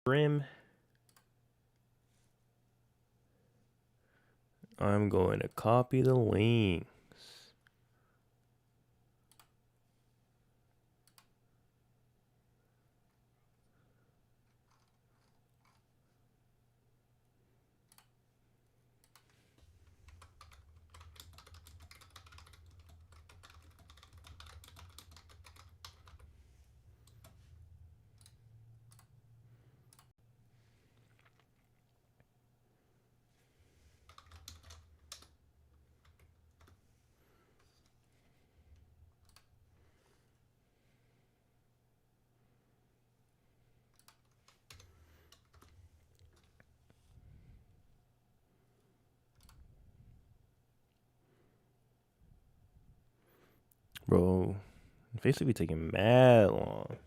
trim. I'm going to copy the links. Bro, it's basically taking mad long.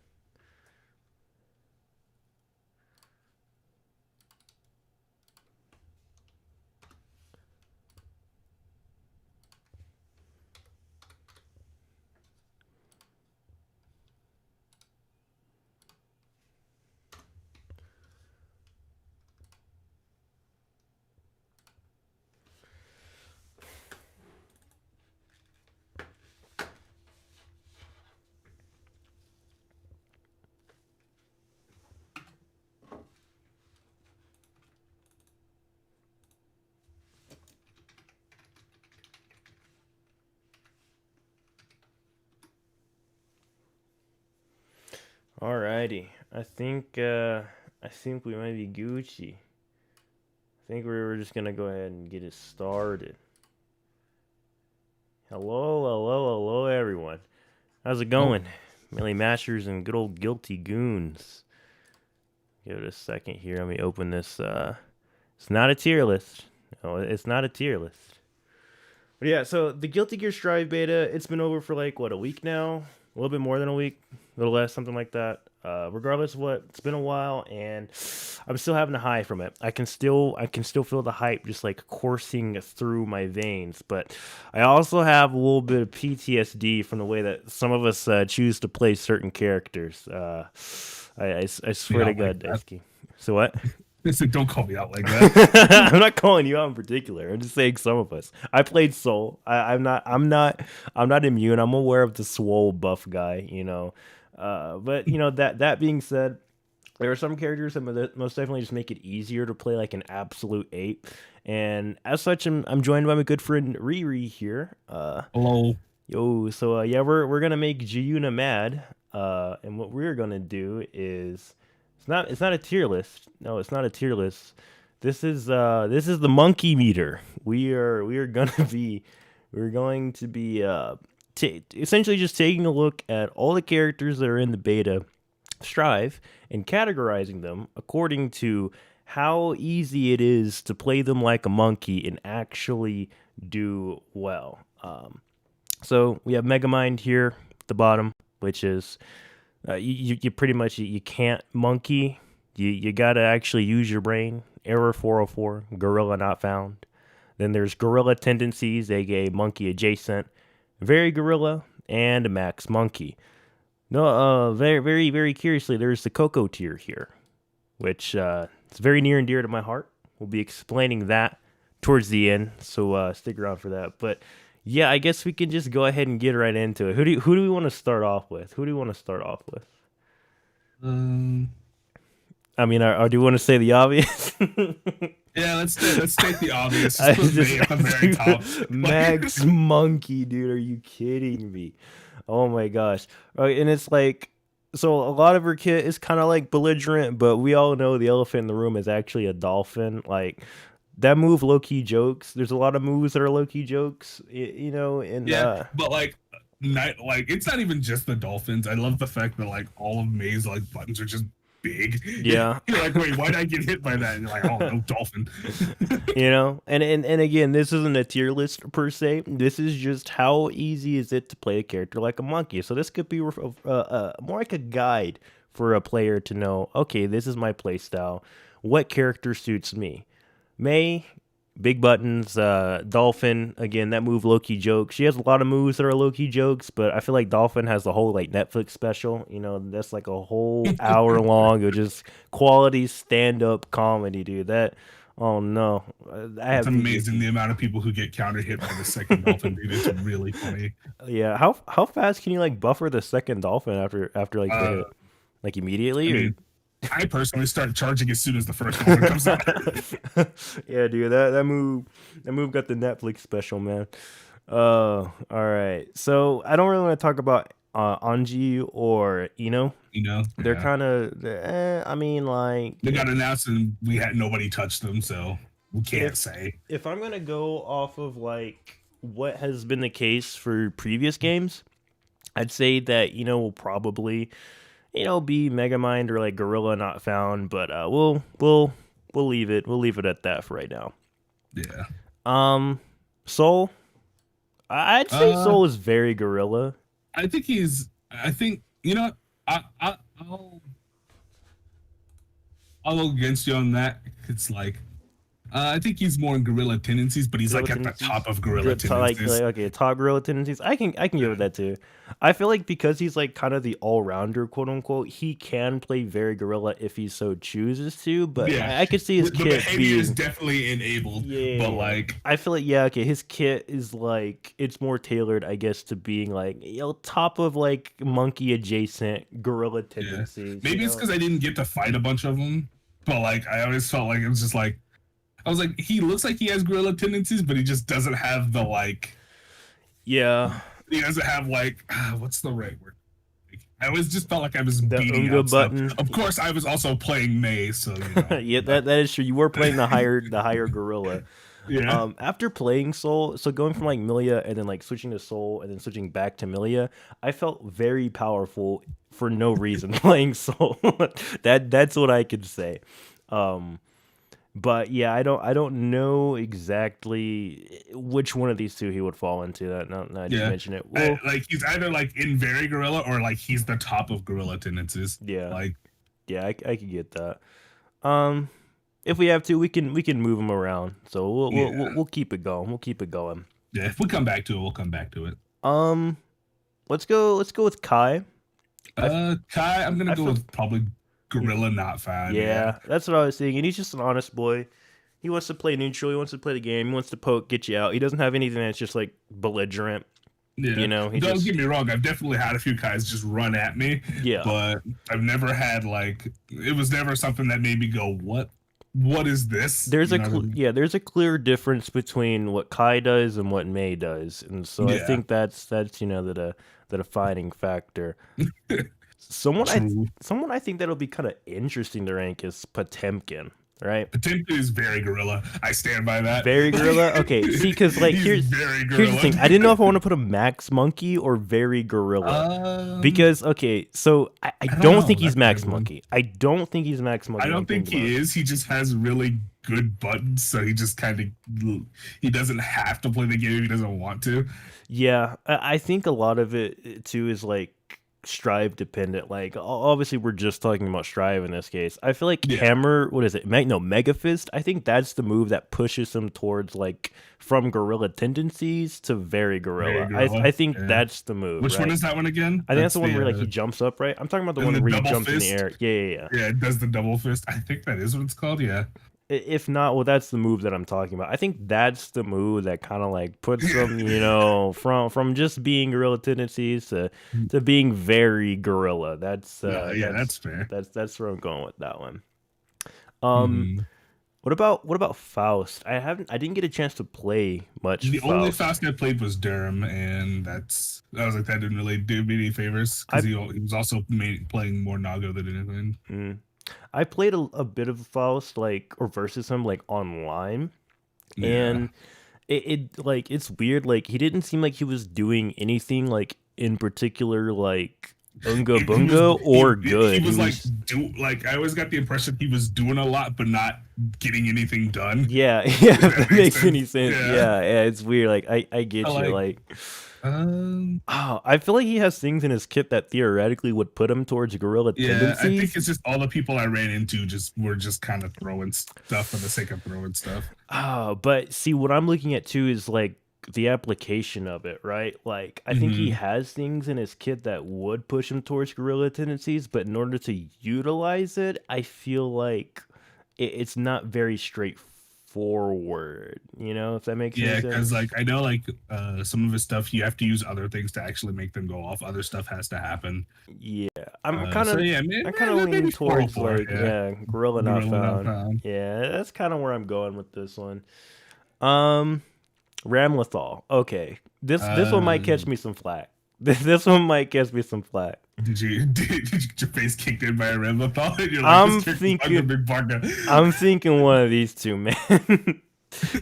Alrighty, I think we might be Gucci. I think we're just gonna go ahead and get it started. Hello, everyone. How's it going? Melee Masters and good old Guilty Goons. Give it a second here. Let me open this. It's not a tier list. No, it's not a tier list. But yeah, so the Guilty Gear Strive beta, it's been over for like, what, a week now? A little bit more than a week, a little less, something like that. Regardless of what, it's been a while, and I'm still having a high from it. I can still feel the hype just like coursing through my veins. But I also have a little bit of PTSD from the way that some of us choose to play certain characters. I swear to God, Daisuke. So what? Listen, don't call me out like that. I'm not calling you out in particular. I'm just saying some of us. I played Soul. I'm not immune. I'm aware of the swole buff guy, you know. But you know that being said, there are some characters that most definitely just make it easier to play like an absolute ape. And as such, I'm joined by my good friend Riri here. Hello. Yo, so yeah, we're gonna make Giuna mad. And what we're gonna do is it's not a tier list. No, it's not a tier list. This is the monkey meter. We are gonna be we're going to be essentially just taking a look at all the characters that are in the beta Strive and categorizing them according to how easy it is to play them like a monkey and actually do well. So we have Megamind here at the bottom, which is you pretty much you can't monkey. You gotta actually use your brain. Error 404, gorilla not found. Then there's gorilla tendencies, aka monkey adjacent, very gorilla, and max monkey. No, very curiously, there's the Coco tier here, which it's very near and dear to my heart. We'll be explaining that towards the end, so stick around for that. But yeah, I guess we can just go ahead and get right into it. Who do we want to start off with? Who do we want to start off with? Um, I mean, do you want to say the obvious? yeah, let's take the obvious. I Just put me at the very top. Max Monkey, dude. Are you kidding me? Oh my gosh. And it's like, so a lot of her kit is kind of like belligerent, but we all know the elephant in the room is actually a dolphin. Like, that move low key jokes. There's a lot of moves that are low key jokes, you know, and Yeah, but like it's not even just the dolphins. I love the fact that like all of May's like buttons are just big. yeah. You're like, wait, why did I get hit by that? And you're like, oh no, dolphin. You know, and again, this isn't a tier list per se. This is just how easy is it to play a character like a monkey. So this could be more like a guide for a player to know. Okay, this is my play style. What character suits me? May Big buttons, Dolphin, again, that move low-key joke. She has a lot of moves that are low-key jokes, but I feel like Dolphin has the whole like Netflix special, that's like a whole hour long of just quality stand-up comedy, dude. That oh no. I It's have amazing PTSD. the amount of people who get counter hit by the second dolphin, dude. It's really funny. Yeah, how fast can you like buffer the second Dolphin after like the Uh, hit? Like I immediately or mean, I personally start charging as soon as the first dolphin comes out. yeah, dude, that move got the Netflix special, man. All right. So I don't really want to talk about Anji or Ino. They're Yeah. kind of, I mean, like They got announced and we had nobody touch them, so we can't if say. if I'm gonna go off of like what has been the case for previous games, I'd say that will probably be Megamind or like Gorilla not found, but we'll leave it. We'll leave it at that for right now. Yeah. Um, Soul. I'd say Uh, Soul is very Gorilla. I think I think I'll I'll go against you on that. It's like I think he's more in gorilla tendencies, but he's Gorilla like at the tendencies. top of gorilla Like tendencies. okay, top gorilla tendencies. I can give Yeah. it that too. I feel like because he's like kind of the all rounder, quote unquote, he can play very gorilla if he so chooses to. But Yeah. I could see his The kit behavior is being definitely enabled, but yeah. like I feel like yeah, okay, his kit is like it's more tailored, I guess, to being like top of like monkey adjacent gorilla yeah. tendencies. Maybe it's because I didn't get to fight a bunch of them, but like I always felt like it was just like I was like he looks like he has gorilla tendencies, but he just doesn't have the like Yeah, he doesn't have like what's the right word? I always just felt like I was the beating Unga out stuff. button. Of course, I was also playing May, so you know. Yeah, But that is true. You were playing the higher gorilla. yeah, After playing Soul, so going from like Milia and then like switching to Soul and then switching back to Milia, I felt very powerful for no reason playing Soul. That's what I could say. Um, but yeah, I don't know exactly which one of these two he would fall into. That now that you yeah. mention it. Well, Like he's either like in very gorilla or like he's the top of gorilla tendencies. yeah, Like yeah, I could get that. Um, if we have to, we can move him around. So yeah, we'll keep it going. We'll keep it going. yeah. If we come back to it, we'll come back to it. Um, let's go with Kai. I f- Kai, I'm gonna I go feel with probably gorilla not found. Yeah, yeah, that's what I was thinking. He's just an honest boy. He wants to play neutral. He wants to play the game. He wants to poke, get you out. He doesn't have anything that's just like belligerent. yeah. He Don't just get me wrong. I've definitely had a few guys just run at me, yeah. but I've never had like it was never something that made me go, "What? What is this?" There's You a know what I mean? yeah, there's a clear difference between what Kai does and what Mei does, and so I Yeah, think that's the defining factor. Someone I true. someone I think that'll be kind of interesting to rank is Potemkin, right? Potemkin is very gorilla. I stand by that. Very gorilla. Okay, see, because like He's very here's the gorilla. thing. I didn't know if I want to put a max monkey or very gorilla because okay, so I I don't don't know. think he's That's a max good one. monkey. I don't think he's max monkey. I When I'm don't think thinking about he it. is. He just has really good buttons, so he just kind of he doesn't have to play the game if he doesn't want to. Yeah, I think a lot of it too is like Strive dependent. Like obviously we're just talking about Strive in this case. I feel like Yeah, Hammer, what is it? No, Mega Fist. I think that's the move that pushes him towards like from gorilla tendencies to very very gorilla. I gorilla. think Yeah. that's the move, Which one right? is that one again? I think that's That's the one the where like he jumps up, right? I'm talking about the and one the where he double jumps in the fist. air. Yeah, yeah, yeah. Yeah, it does the double fist. I think that is what it's called. Yeah. If not, well, that's the move that I'm talking about. I think that's the move that kind of like puts Yeah. them, from just being gorilla tendencies to being very gorilla. That's No, yeah, that's that's fair. that's where I'm going with that one. Um, Mhm. what about Faust? I didn't get a chance to play much The only Faust. Faust I played was Durham, and I was like that didn't really do me any favors I because he was also playing more Nago than anything. mm, I played a bit of Faust like or versus him like online, Yeah, and it like it's weird. Like he didn't seem like he was doing anything like in particular like unga he was bunga or good. he He was like was like I always got the impression he was doing a lot but not getting anything done. yeah yeah. If If that that makes makes any sense. sense. Yeah, Yeah, yeah. It's weird. Like I get I you. like Like Oh, I feel like he has things in his kit that theoretically would put him towards gorilla Yeah, I think tendencies. it's just all the people I ran into just were just kind of throwing stuff for the sake of throwing stuff. Oh, but see, what I'm looking at too is like the application of it, right? Like, I think he Hmm. has things in his kit that would push him towards gorilla tendencies, but in order to utilize it, I feel like it's not very straightforward, if that makes any Yeah, because sense. like I know like some of his stuff you have to use other things to actually make them go off. Other stuff has to happen. Yeah, I'm kind So of yeah, I'm kind of maybe leaning towards 404. like, Yeah, yeah, gorilla not gorilla not found. found. Yeah, that's kind of where I'm going with this one. Um, Ramlethal. Okay, this one might catch Uh, me some flack. This one might catch me some flack. did you get your face kicked in by a Rambo thought? You're like this I'm character's under thinking big barga. I'm thinking one of these two, man.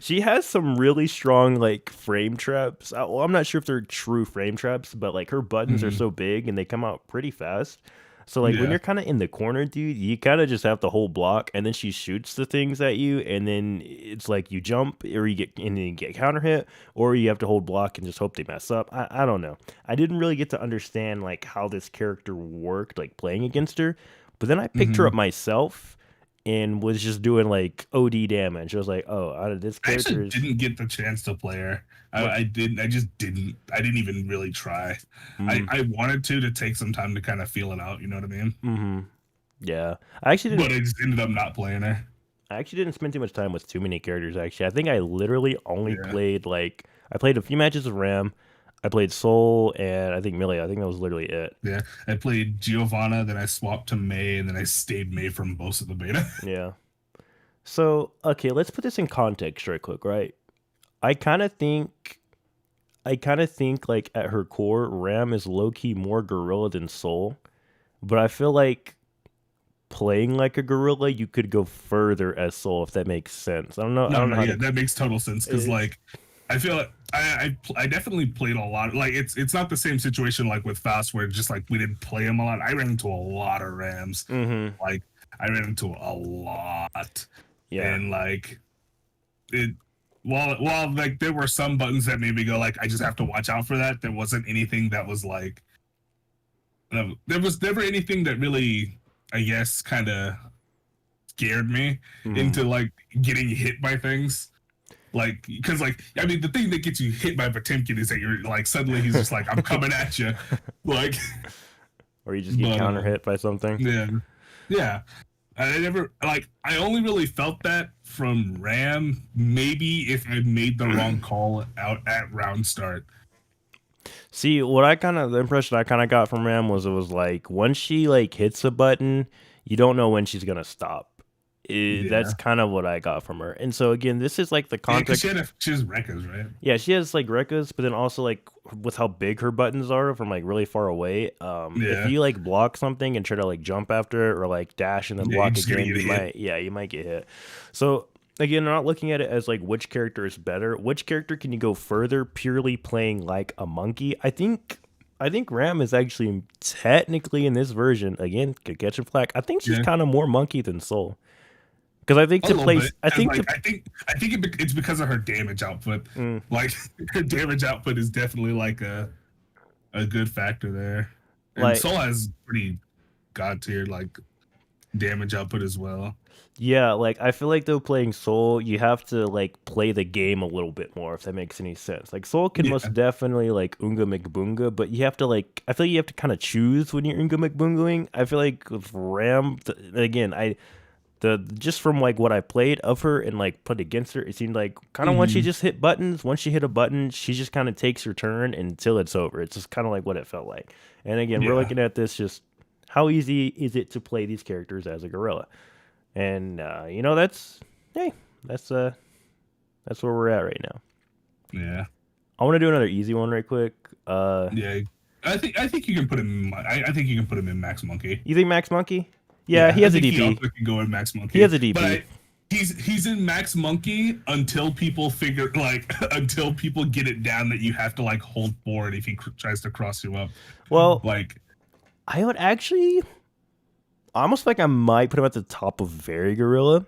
She has some really strong like frame traps. Well, I'm not sure if they're true frame traps, but like her buttons are Mhm. so big and they come out pretty fast. So like when Yeah. you're kind of in the corner, dude, you kind of just have to hold block, and then she shoots the things at you, and then it's like you jump or you get and then you get counter hit, or you have to hold block and just hope they mess up. I don't know. I didn't really get to understand like how this character worked, like playing against her, but then I picked her Hmm. up myself and was just doing like OD damage. I was like, oh, out of this I actually character is didn't get the chance to play her. what? I didn't. I just didn't. I didn't even really try. Mm, I wanted to take some time to kind of feel it out. You know what I mean? mm-hmm. Yeah, I actually But didn't. I just ended up not playing her. I actually didn't spend too much time with too many characters. Actually, I think I literally only Yeah. played like I played a few matches of Ram. I played Soul and I think Millie. I think that was literally it. Yeah. I played Giovanna, then I swapped to May, and then I stayed May for most of the beta. Yeah. So okay, let's put this in context right quick, right? I kind of think. I kind of think like at her core, Ram is low key more gorilla than Soul, but I feel like playing like a gorilla, you could go further as Soul if that makes sense. I don't know. I No, don't know no, how yeah, to. that makes total sense because It's. like I feel like I definitely played a lot. Like it's not the same situation like with Fast where just like we didn't play him a lot. I ran into a lot of Rams. Mm-hmm. Like I ran into a lot, Yeah. and like it. While like there were some buttons that made me go like I just have to watch out for that. There wasn't anything that was like there was never anything that really I guess kind of scared me Mm-hmm. into like getting hit by things. Like, because like I mean, the thing that gets you hit by Potemkin is that you're like suddenly he's just like I'm coming at you, like. Or you just get But counter hit by something. yeah, yeah. I never like I only really felt that from Ram. Maybe if I made the wrong call out at round start. See, what I kind of the impression I kind of got from Ram was it was like once she like hits a button, you don't know when she's gonna stop. That's Yeah, kind of what I got from her. And so again, this is like the yeah, because context. she has Rekkas, right? Yeah, she has like Rekkas, but then also like with how big her buttons are from like really far away. If Yeah, you like block something and try to like jump after it or like dash and then yeah. You're block just gonna again, get you hit. might you might get hit. So again, I'm not looking at it as like which character is better. Which character can you go further purely playing like a monkey? I think Ram is actually technically in this version again could catch a flack. I think she's Yeah, kind of more monkey than Soul because I think a to little play. bit. I Cause think like to it's because of her damage output. mm, Like her damage output is definitely like a good factor there. And like Soul has pretty god tier like damage output as well. yeah, like I feel like though playing Soul, you have to like play the game a little bit more if that makes any sense. Like Soul can Yeah. most definitely like Unga McBunga, but you have to like I feel like you have to kind of choose when you're Unga McBungaing. I feel like with Ram, again, I the just from like what I played of her and like put against her, it seemed like kind of once she Hmm. just hit buttons, once she hit a button, she just kind of takes her turn until it's over. It's just kind of like what it felt like. And again, we're Yeah. looking at this just how easy is it to play these characters as a gorilla? And that's hey, that's where we're at right now. Yeah. I want to do another easy one right quick. Yeah. I think you can put him I think you can put him in Max Monkey. You think Max Monkey? Yeah, Yeah, he I has a think he also DP. can go in Max He Monkey. has a But DP. he's in Max Monkey until people figure like until people get it down that you have to like hold forward if he tries to cross you up. Well, Like I would actually almost like I might put him at the top of Very Gorilla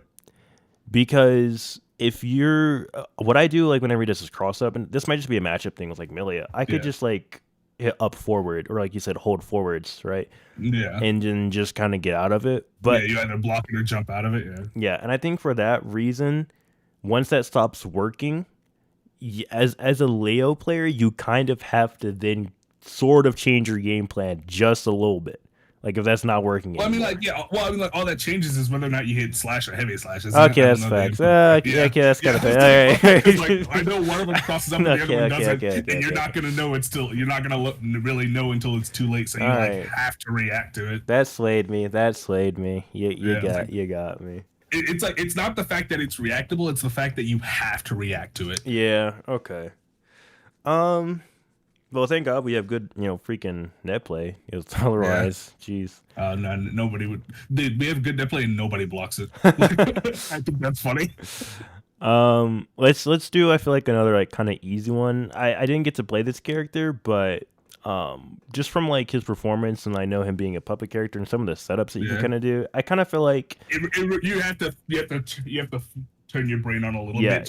because if you're what I do like whenever he does his cross up, and this might just be a matchup thing with like Milia, I could Yeah. just like hit up forward or like you said, hold forwards, right? Yeah. And then just kind of get out of it. Yeah, But you either block it or jump out of it. Yeah. yeah, and I think for that reason, once that stops working, as a Leo player, you kind of have to then sort of change your game plan just a little bit. Like if that's not working Well, I mean, anymore. like, yeah. Well, I mean, like, all that changes is whether or not you hit slash or heavy slash. Isn't Okay, it? I that's don't know the facts. info. Okay, okay, that's kind of fair. Yeah. All right. 'Cause, like, I know one of them crosses up and the other Okay, one okay, doesn't, okay, okay, and you're okay. not gonna know it's still. You're not gonna really know until it's too late. So you All like right. have to react to it. That slayed me. That slayed me. You Yeah, it's like, you got me. it's like it's not the fact that it's reactable; it's the fact that you have to react to it. Yeah. Okay. Um. Well, thank God we have good, freaking net play. Otherwise, jeez. No, nobody would. We have good net play and nobody blocks it. I think that's funny. Let's do. I feel like another like kind of easy one. I didn't get to play this character, but just from like his performance, and I know him being a puppet character and some of the setups that you can Yeah. kind of do. I kind of feel like You have to turn your brain on a little Yeah, bit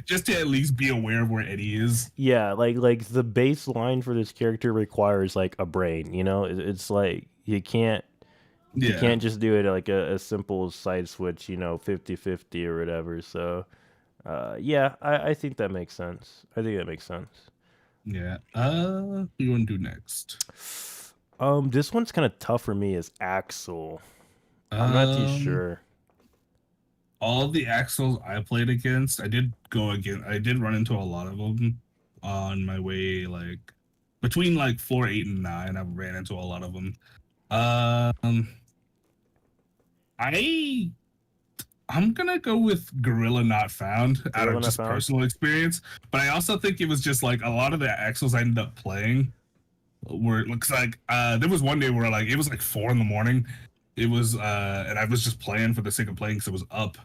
just to at least be aware of where Eddie is. yeah, like the baseline for this character requires like a brain. It's like you can't Yeah, just do it like a simple side switch. 50-50 or whatever. So yeah, I think that makes sense. I think that makes sense. yeah. What do you want to do next? This one's kind of tough for me. Is Axel? I'm not too sure. All the Axels I played against, I did run into a lot of them on my way, like between like floor 8 and 9. I ran into a lot of them. I'm gonna go with Gorilla Not Found out Gorilla of Not just Found? personal experience, but I also think it was just like a lot of the Axels I ended up playing were looks like there was one day where like it was like 4 in the morning. It was and I was just playing for the sake of playing because it was up,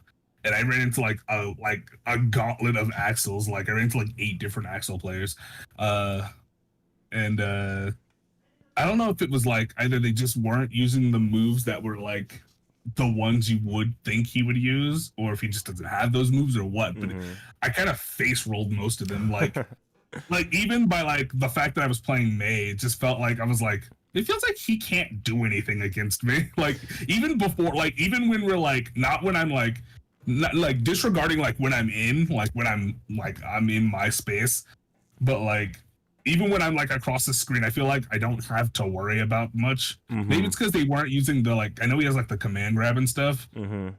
and I ran into like a gauntlet of Axels. Like I ran into like 8 different Axel players, and I don't know if it was like either they just weren't using the moves that were like the ones you would think he would use, or if he just doesn't have those moves or what. But Mhm. I kind of face rolled most of them. Like even by like the fact that I was playing May, it just felt like I was like, it feels like he can't do anything against me. Like even before, like even when we're like not when I'm like not like disregarding like when I'm in I'm in my space, but like even when I'm like across the screen, I feel like I don't have to worry about much. Maybe Mhm. it's because they weren't using the like I know he has like the command grab and stuff, Mhm.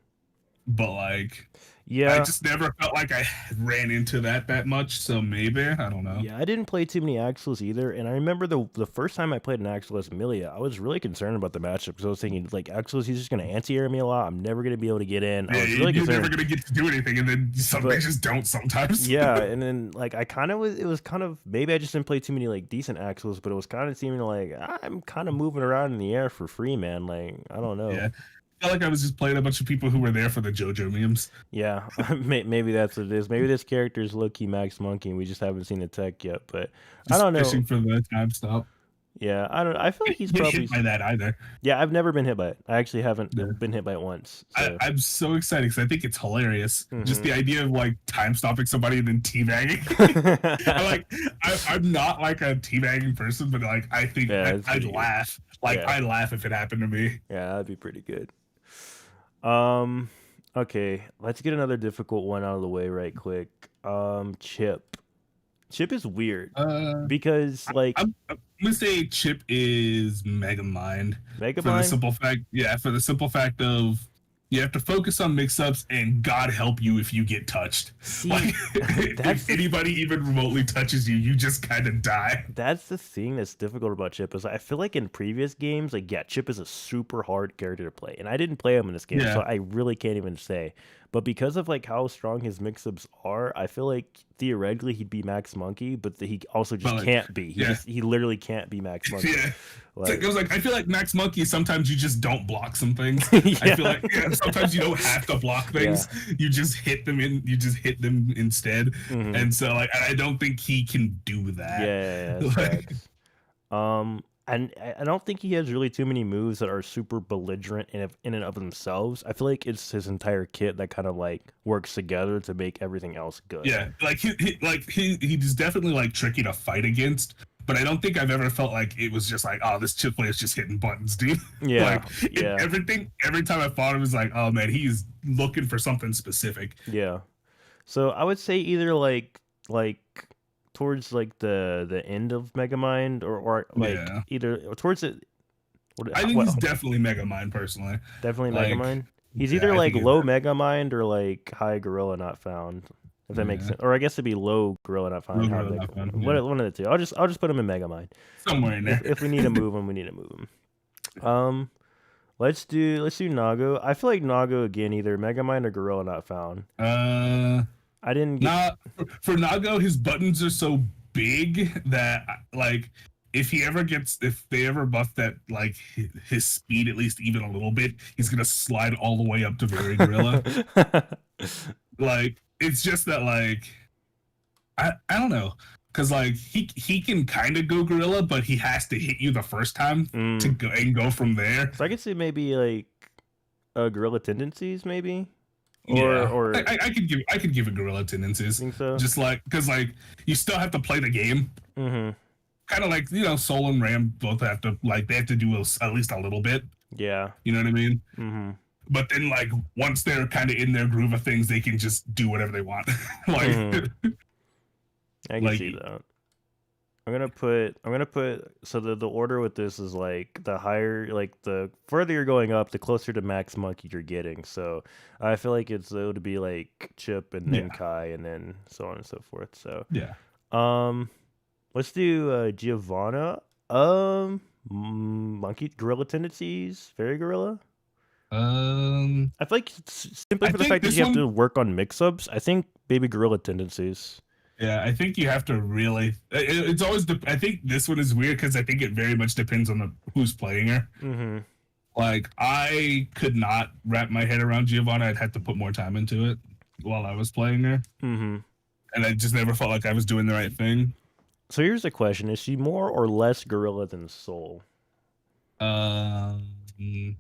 but like I Yeah. just never felt like I ran into that much. So maybe I don't know. Yeah, I didn't play too many Axles either, and I remember the first time I played an Axel as Amelia, I was really concerned about the matchup because I was thinking like Axels, he's just gonna anti-air me a lot. I'm never gonna be able to get in. I Yeah, was really you're concerned. never gonna get to do anything, and then some But- things just don't sometimes. Yeah, and then like I kind of was. It was kind of maybe I just didn't play too many like decent Axles, but it was kind of seeming like I'm kind of moving around in the air for free, man. Like I don't know. Yeah. I felt like I was just playing a bunch of people who were there for the JoJo memes. Yeah, maybe that's what it is. Maybe this character is low-key Max Monkey, and we just haven't seen the tech yet. But Just I don't know. fishing for the time stop. Yeah, I don't. I feel like he's Get probably. hit by that either. Yeah, I've never been hit by it. I actually haven't Yeah. been hit by it once. So. I'm so excited because I think it's hilarious. Just Mhm. the idea of like time stopping somebody and then teabagging. I'm not like a teabagging person, but like I think Yeah, it's I'd pretty good. laugh. Like Yeah. I'd laugh if it happened to me. Yeah, that'd be pretty good. Okay, let's get another difficult one out of the way right quick. Chip. Chip is weird because like I'm gonna say Chip is Mega Mind. For the Megamind. simple fact of you have to focus on mix-ups and God help you if you get touched. See, Like that's if anybody even remotely touches you, you just kind of die. that's the thing that's difficult about Chip is I feel like in previous games, like yeah, Chip is a super hard character to play, and I didn't play him in this game, Yeah. so I really can't even say. But because of like how strong his mix-ups are, I feel like theoretically he'd be Max Monkey, but he also just But, like, can't be. yeah. He literally can't be Max Monkey. Yeah. Like, It was like I feel like Max Monkey sometimes you just don't block some things. I yeah. feel like sometimes you don't have to block things. You just hit them instead. Mhm. And so like I don't think he can do that. Yeah, Like- facts. and I don't think he has really too many moves that are super belligerent in and of themselves. I feel like it's his entire kit that kind of like works together to make everything else good. Yeah, like he's definitely like tricky to fight against, but I don't think I've ever felt like it was just like, oh, this chip player is just hitting buttons, dude. Yeah, Like yeah, every time I fought him was like, oh man, he's looking for something specific. yeah. So I would say either like towards like the end of Megamind or like Yeah, either towards it. I think What, he's definitely Megamind personally. definitely Like, Megamind. He's yeah, either I like think he's low Megamind or like high Gorilla Not Found. If that makes yeah, sense, or I guess it'd be low Gorilla Not Found, high Rogue Mega. Not Found, yeah. One of the two. I'll just put him in Megamind. Somewhere in there. If we need to move him, we need to move him. Let's do Nago. I feel like Nago again, either Megamind or Gorilla Not Found. I didn't get. Not for Nago, his buttons are so big that like if they ever buff that like his speed at least even a little bit, he's gonna slide all the way up to very gorilla. Like it's just that like I don't know. Cause like he can kind of go gorilla, but he has to hit you the first time to go from there. So I could say maybe like Gorilla Tendencies, maybe. Or I could give a gorilla tendencies. Think so? Just like because like you still have to play the game. Mm-hmm. Kind of like Soul and Ram both have to they have to do at least a little bit. Yeah. You know what I mean? Mm-hmm. But then like once they're kind of in their groove of things, they can just do whatever they want. Like I can see that. I'm gonna put so the order with this is like the higher, like the further you're going up, the closer to max monkey you're getting. So I feel like it would be like Chip and then Kai and then so on and so forth. So yeah. Let's do Giovanna. Monkey Gorilla Tendencies, Fairy Gorilla. I feel like simply for the fact that you have to work on mix-ups, I think Baby Gorilla Tendencies. Yeah, I think you have to really. It's always. I think this one is weird because I think it very much depends on who's playing her. Mm-hmm. Like I could not wrap my head around Giovanna. I'd have to put more time into it while I was playing her, and I just never felt like I was doing the right thing. So here's the question: is she more or less gorilla than Soul? It's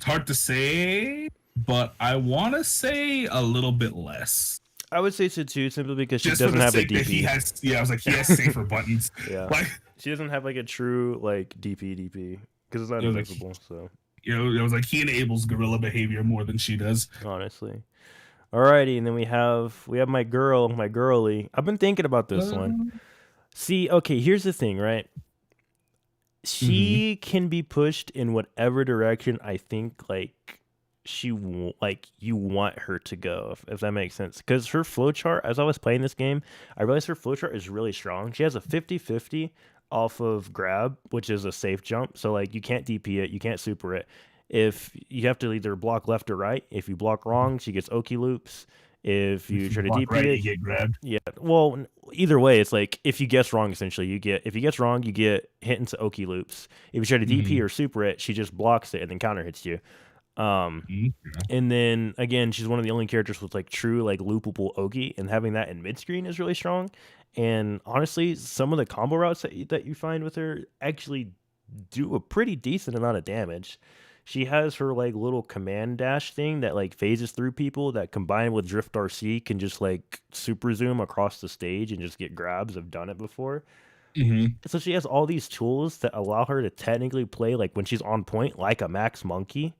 hard to say, but I want to say a little bit less. I would say so too, simply because she Just doesn't have a DP. DP. I was like, he has safer buttons. Yeah, like she doesn't have like a true like DP because it's not invisible. So it was like he enables gorilla behavior more than she does. Honestly. Alrighty, and then we have my girly. I've been thinking about this one. See, okay, here's the thing, right? She can be pushed in whatever direction I think like you want her to go, if that makes sense. Because her flowchart, as I was playing this game, I realized her flowchart is really strong. She has a 50-50 off of grab, which is a safe jump. So like you can't DP it, you can't super it. If you have to either block left or right, if you block wrong, she gets Oki loops. If you try to DP right, it, you get grabbed. Yeah. Well, either way, it's like if you guess wrong, essentially, if you guess wrong, you get hit into Oki loops. If you try to DP or super it, she just blocks it and then counter hits you. And then again, she's one of the only characters with like true like loopable Oki, and having that in mid screen is really strong. And honestly, some of the combo routes that you find with her actually do a pretty decent amount of damage. She has her like little command dash thing that like phases through people that combined with Drift RC can just like super zoom across the stage and just get grabs. I've done it before. So she has all these tools that allow her to technically play like when she's on point like a max monkey.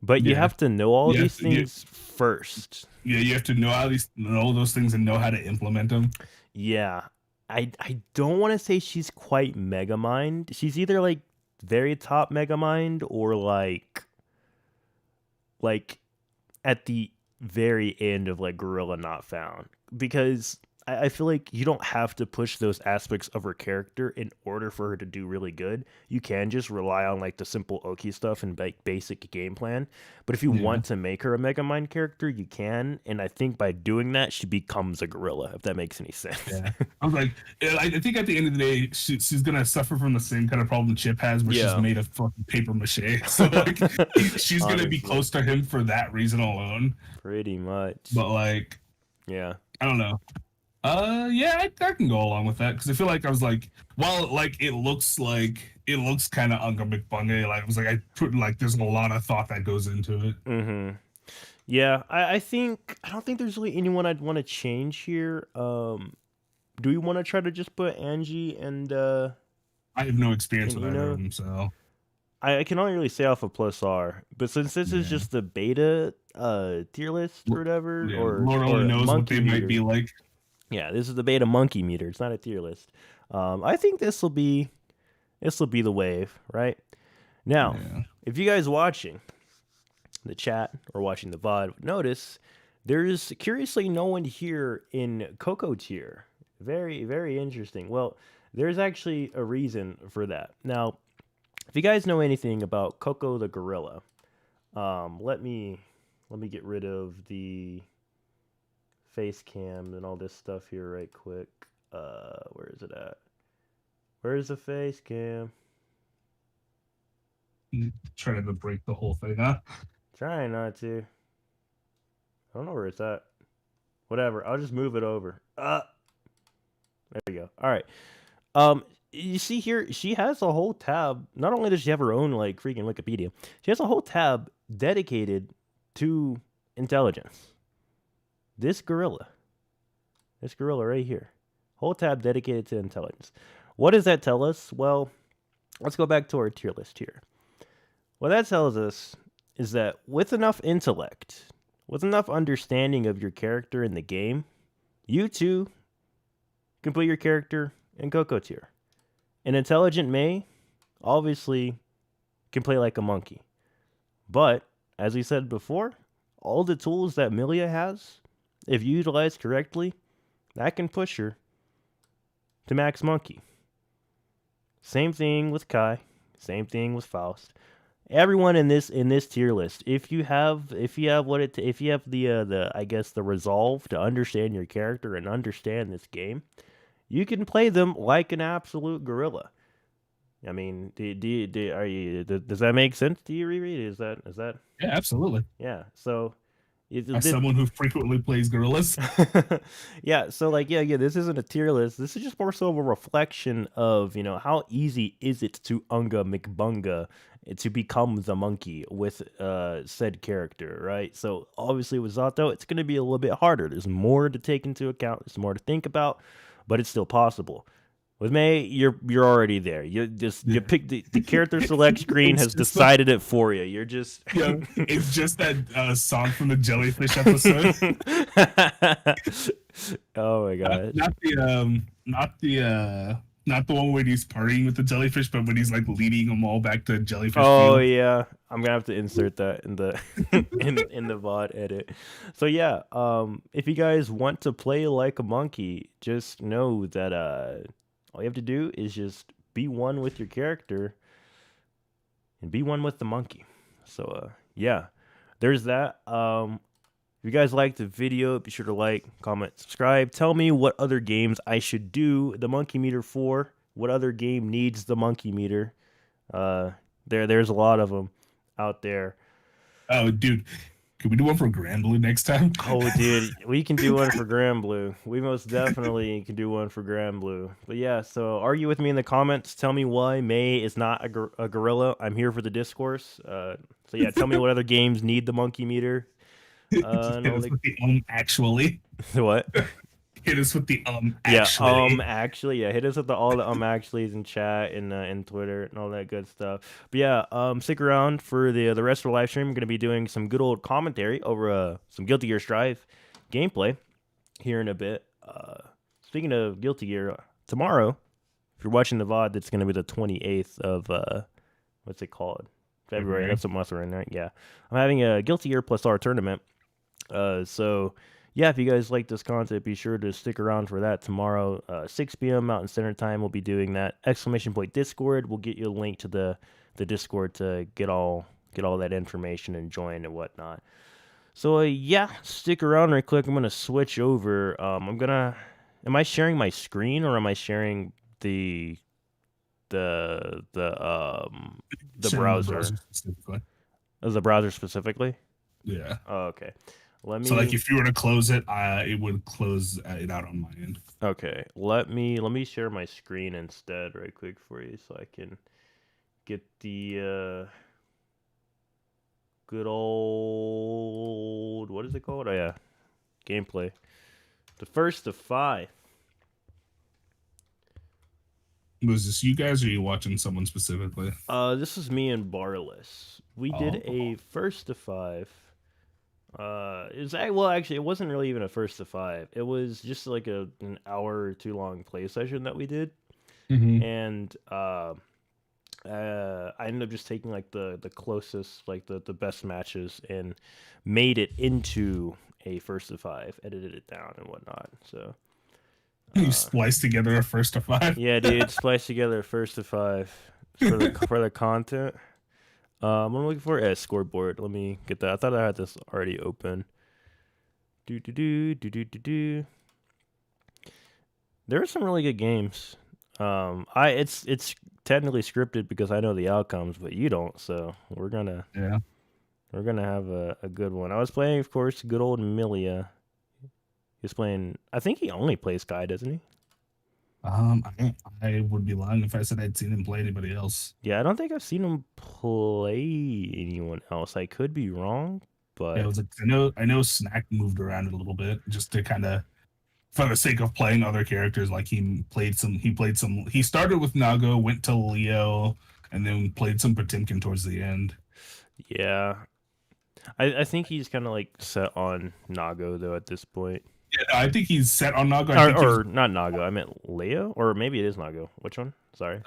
But you have to know all these things first. Yeah, you have to know those things and know how to implement them. Yeah. I don't want to say she's quite Megamind. She's either like very top Megamind or like at the very end of like Gorilla Not Found, because I feel like you don't have to push those aspects of her character in order for her to do really good. You can just rely on like the simple Oki stuff and like basic game plan. But if you want to make her a Megamind character, you can. And I think by doing that, she becomes a gorilla, if that makes any sense. Yeah. I was like, I think at the end of the day, she's gonna suffer from the same kind of problem Chip has, where she's made of fucking paper mache. So like, she's gonna be close to him for that reason alone. Pretty much. But like, yeah, I don't know. Yeah, I can go along with that because I feel like I was like, while like it looks kind of Unga McBunga, like I was like, I put like there's a lot of thought that goes into it. Mm-hmm. Yeah, I think I don't think there's really anyone I'd want to change here. Do we want to try to just put Angie I have no experience and with either Ino? of them, so I can only really say off of plus R, but since this is yeah, just the beta tier list or whatever, Yeah. Lord only or knows what monkey they might be meter. like. Yeah, this is the beta monkey meter. It's not a tier list. I think this will be the wave, right? Now, Yeah, if you guys watching the chat or watching the VOD notice, there's curiously no one here in Coco tier. Very, very interesting. Well, there's actually a reason for that. Now, if you guys know anything about Coco the gorilla, let me get rid of the face cam and all this stuff here right quick. Where is it at? Where's the face cam? trying to break the whole thing, huh? Trying not to. I don't know where it's at. Whatever. I'll just move it over. There you go. All right. You see here, she has a whole tab. Not only does she have her own like freaking Wikipedia, she has a whole tab dedicated to intelligence. This gorilla right here, whole tab dedicated to intelligence. What does that tell us? Well, let's go back to our tier list here. What that tells us is that with enough intellect, with enough understanding of your character in the game, you too can put your character in Coco tier. An intelligent May obviously can play like a monkey. But, as we said before, all the tools that Milia has, if utilized correctly, that can push her to max monkey. Same thing with Kai, same thing with Faust. Everyone in this tier list, if you have the I guess the resolve to understand your character and understand this game, you can play them like an absolute gorilla. I mean, does that make sense to you, Reread? Is that Yeah, absolutely. yeah? So, As someone who frequently plays gorillas, yeah. So like yeah. This isn't a tier list. This is just more so of a reflection of how easy is it to Unga McBunga to become the monkey with said character, right? So obviously with Zato, it's going to be a little bit harder. There's more to take into account. There's more to think about, but it's still possible. With May, you're already there. You pick the character select screen has decided it for you. You're just yeah, it's just that song from the Jellyfish episode. Oh my god. Not the one where he's partying with the jellyfish, but when he's like leading them all back to Jellyfish Oh Field. yeah. I'm gonna have to insert that in the in the VOD edit. So yeah, if you guys want to play like a monkey, just know that all you have to do is just be one with your character and be one with the monkey. So yeah, there's that. If you guys liked the video, be sure to like, comment, subscribe. Tell me what other games I should do the monkey meter for. What other game needs the monkey meter? There's a lot of them out there. Oh, dude, could we do one for Grand Blue next time? Oh, dude, we can do one for Grand Blue. We most definitely can do one for Grand Blue. But yeah, so argue with me in the comments. Tell me why May is not a gorilla. I'm here for the discourse. So yeah, tell me what other games need the monkey meter. Hit us with the actually. What? Hit us with the Yeah, actually. actually, yeah, hit us with all the actuallys in chat and in Twitter and all that good stuff. But yeah, stick around for the rest of the live stream. I'm gonna be doing some good old commentary over some Guilty Gear Strive gameplay here in a bit. Speaking of Guilty Gear, tomorrow, if you're watching the VOD, it's gonna be the 28th of what's it called? February. That's a month right now. Yeah, I'm having a Guilty Gear Plus R tournament. So yeah, if you guys like this content, be sure to stick around for that tomorrow, 6 p.m. Mountain Standard Time. We'll be doing that. Exclamation point Discord. We'll get you a link to the Discord to get all that information and join and whatnot. So yeah, stick around right quick. I'm gonna switch over. Am I sharing my screen or am I sharing the browser? Specifically. The browser specifically? Yeah. Oh, okay. Let me. So like if you were to close it, it would close it out on my end. Okay, let me share my screen instead, right quick for you, so I can get the good old, what is it called? Oh yeah, gameplay. The first of 5. Was this you guys, or are you watching someone specifically? This is me and Barless. We did a first to 5. Well, actually, it wasn't really even a first to 5. It was just like an hour or 2 long play session that we did, and I ended up just taking like the closest, like the best matches, and made it into a first to 5, edited it down and whatnot. So You spliced together a first to 5. yeah, dude, splice together a first to 5 for the content. I'm looking for a scoreboard. Let me get that. I thought I had this already open. Do. There are some really good games. It's technically scripted because I know the outcomes, but you don't. So we're gonna have a good one. I was playing, of course, good old Milia. He's playing. I think he only plays Kai, doesn't he? I would be lying if I said I'd seen him play anybody else. Yeah, I don't think I've seen him play anyone else. I could be wrong, but Yeah, it was like, I know Snack moved around a little bit just to kind of, for the sake of playing other characters. Like he started with Nago, went to Leo, and then played some Potemkin towards the end. yeah, I think he's kind of like set on Nago though at this point. Yeah, I think he's set on Nago. Or not Nago. I meant Leo, or maybe it is Nago. Which one? Sorry.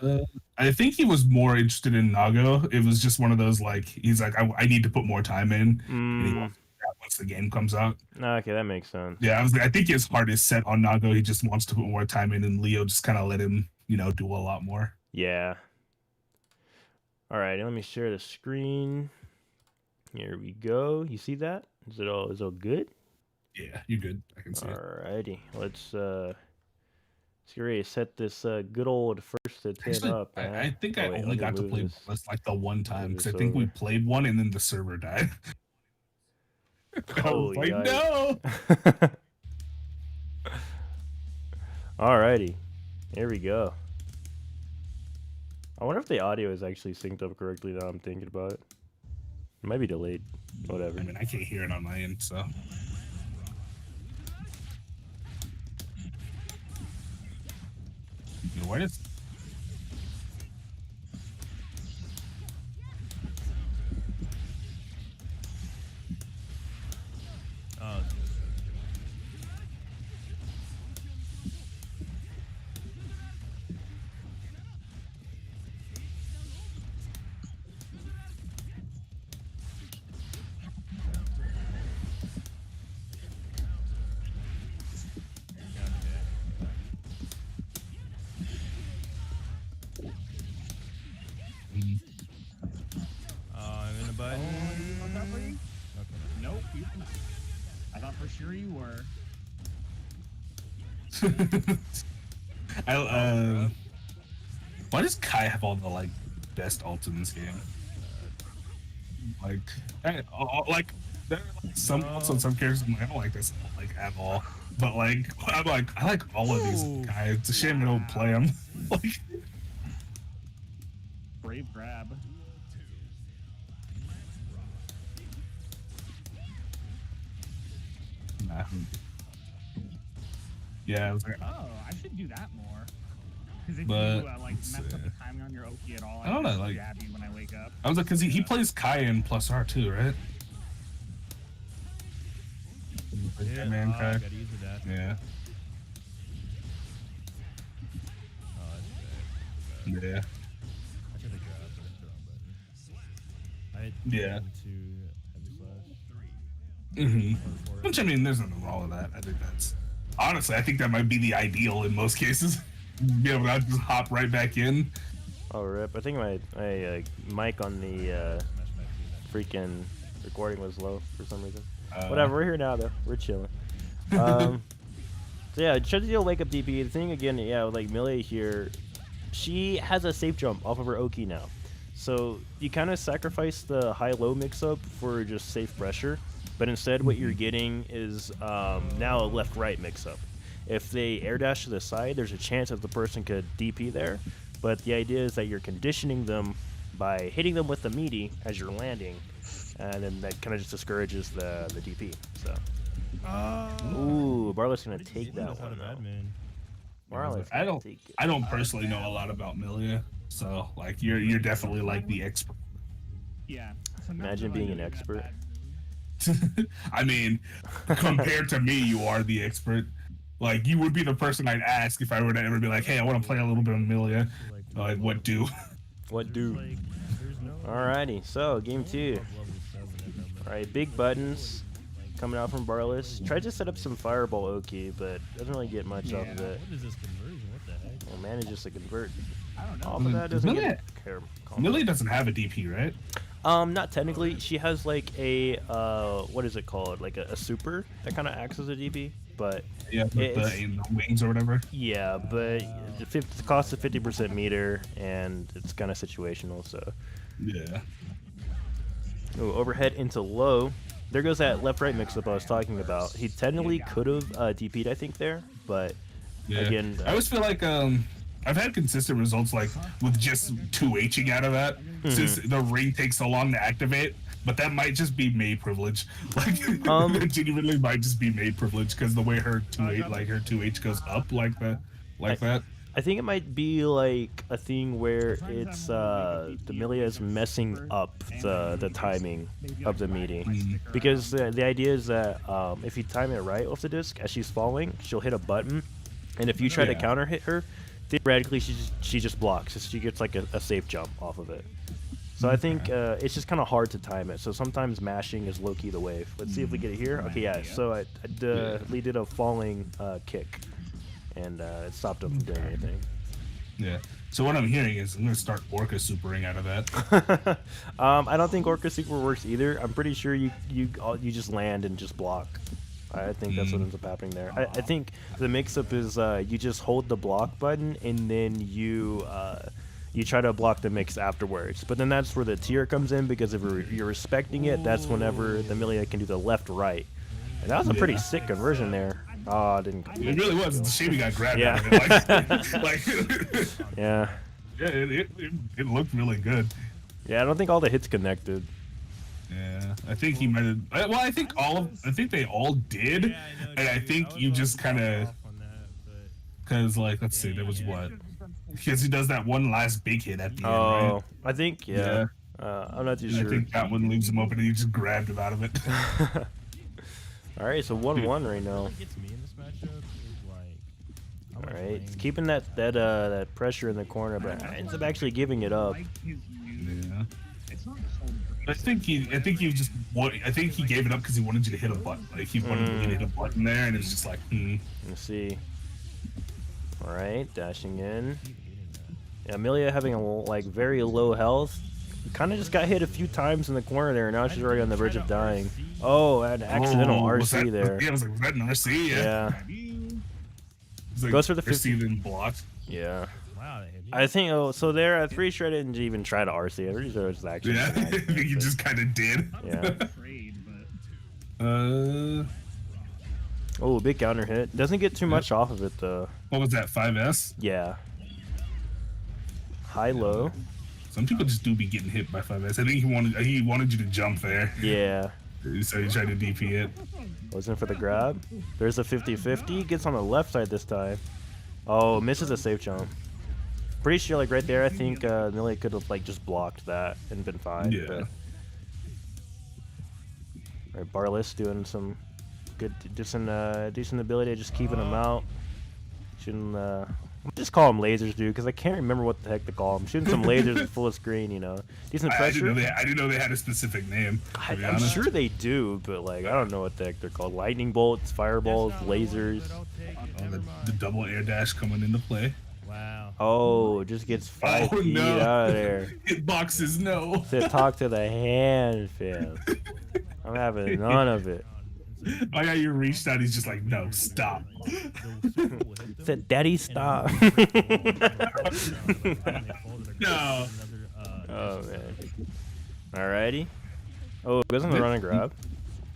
I think he was more interested in Nago. It was just one of those like he's like I need to put more time in. And he wants to do that once the game comes out. Okay, that makes sense. Yeah, I think his heart is set on Nago. He just wants to put more time in, and Leo just kind of let him, do a lot more. Yeah. All right, let me share the screen. Here we go. You see that? Is it all good? Yeah, you're good. I can see it. Alrighty, let's ready to set this good old first to 10 Actually, up. I think I wait, only let me got to move play this. Bless like the one time Move because I this think we over. played one and then the server died. I Oh, was like, yikes. no. Alrighty, here we go. I wonder if the audio is actually synced up correctly now I'm thinking about it. It might be delayed. Whatever. I mean, I can't hear it on my end, so. What is? I'm in a button. Okay. Okay. Nope. I thought for sure you were. Why does Kai have all the like best ults in this game? Like, there are like some ults on some characters. I'm like, I don't like this ult, like at all. But like, I like all of these guys. It's a shame I don't play them. Like, Brave grab. nah. Yeah, I was like, Oh, I should do that more. Because if But, you like mess up the timing on your Oki at all, I don't know, just like- grab you when I wake up. I was like, because he plays Kai in plus R too, right? Yeah, Man, Kai. I gotta use the dash. Yeah, Oh, that's bad. yeah. I should have grabbed but hit the wrong button. I hit Yeah. into heavy slash. Mm-hmm. Or four. Which I mean, there's nothing wrong with that. I think that's honestly, I think that might be the ideal in most cases. Be able to just hop right back in. Oh, rip. I think my mic on the Smash back to that. freaking recording was low for some reason. Uh, Whatever, we're here now though. We're chilling. So yeah, try to deal wake up DP. The thing again, yeah, with like Millie here, she has a safe jump off of her Oki now. So you kind of sacrifice the high-low mix-up for just safe pressure. but instead what you're getting is now a left-right mix-up. If they air dash to the side, there's a chance that the person could DP there, but the idea is that you're conditioning them by hitting them with the meaty as you're landing, and then that kind of just discourages the DP. So, ooh, Barlow's gonna take that one. Barlow's I gonna don't take it. I don't personally know a lot about Milia, so like you're definitely like the expert. Yeah. So not Imagine really being an that expert. bad. I mean, compared to me, you are the expert. Like you would be the person I'd ask if I were to ever be like, hey, I want to play a little bit of Milia. Like what do? What do? Alrighty, so game 2. Alright, big buttons coming out from Barless. Tried to set up some Fireball Oki, but doesn't really get much off of it. What is this conversion? What the heck? Well, manages to convert. I don't know. Off of that doesn't get Milia doesn't have a DP, right? Not technically. She has like a what is it called? Like a super that kind of acts as a DP, but Yeah, with It's- the wings or whatever. yeah, but the cost of 50% meter, and it's kind of situational. So, Yeah. ooh, overhead into low. There goes that left-right mix-up I was talking about. He technically could have DP'd, I think, there, but Yeah. again, I always feel like I've had consistent results like with just 2Hing out of that since the ring takes so long to activate. But that might just be May privilege. Like that genuinely might just be May privilege because the way her 2H goes up like that. I think it might be like a thing where it's the Milia is messing up the timing of the meeting, because the idea is that if you time it right off the disc as she's falling, she'll hit a button, and if you try to Yeah. counter hit her, theoretically she just blocks. She gets like a safe jump off of it. So I think it's just kind of hard to time it. So sometimes mashing is low key the wave. Let's see if we get it here. Okay, yeah. So Lee did a falling kick, and it stopped him from doing anything. Yeah. So what I'm hearing is I'm gonna start Orca supering out of that. I don't think Orca Super works either. I'm pretty sure you just land and just block. I think that's what ends up happening there. I think the mix-up is you just hold the block button and then you try to block the mix afterwards. But then that's where the tier comes in, because if you're respecting it, that's whenever the Milia can do the left-right. And that was a pretty sick conversion there. Oh, I didn't. It really was. It's a shame he got grabbed Yeah. out of it. Like, Yeah. yeah, it looked really good. Yeah, I don't think all the hits connected. Yeah, I think he might have. Well, I think they all did, and I think you just kind of, because like, let's see, there was what, because he does that one last big hit at the end, Oh, right? I think, yeah. I'm not too And sure. I think that one leaves him open, and he just grabbed him out of it. All right, so 1-1 right now. What gets me in this matchup is like. how All much right, it's range- keeping that pressure in the corner, but ends up actually giving it up. Like his use. Yeah. It's not just holding I think he gave it up because he wanted you to hit a button. Like he wanted you to hit a button there, and it was just like, Let's see. All right, dashing in. Yeah, Amelia having a like very low health. Kind of just got hit a few times in the corner there. Now she's already on the verge of dying. Oh, an accidental was RC that, there. Yeah, I was like, was that an RC? Yeah. Yeah, It's like, Goes for the RC then blocked. yeah. Wow, that hit me. I think. Oh, so there. I'm pretty sure I didn't even try to RC. I'm pretty sure it was actually. Yeah, an I think accident, you but- just kind of did. Yeah. trade, but Oh, big counter hit. Doesn't get too much off of it though. What was that? 5S? Yeah. High low. Some people just do be getting hit by 5S. I think he wanted you to jump there, Yeah. so he tried to DP it. Wasn't for the grab. There's a 50-50. Gets on the left side this time. Oh, misses a safe jump. Pretty sure, like right there, I think Millie could have like just blocked that and been fine. Yeah. But... All right, Barless doing some good, decent ability, just keeping him out. Shooting. Just call them lasers, dude, because I can't remember what the heck to call them. Shooting some lasers at full screen, you know. Decent I pressure. didn't know they had a specific name. To be I'm honest. sure they do, but like I don't know what the heck they're called. Lightning bolts, fireballs, lasers. The double air dash coming into play. Wow. Oh, just gets 5 Oh, feet no. out of there. Hitboxes, no. Said talk to the hand, fam. I'm having none of it. Oh yeah, you reached out. He's just like, no, stop. Said, Daddy, stop. No. Oh man. Alrighty. Oh, it goes on the run and grab.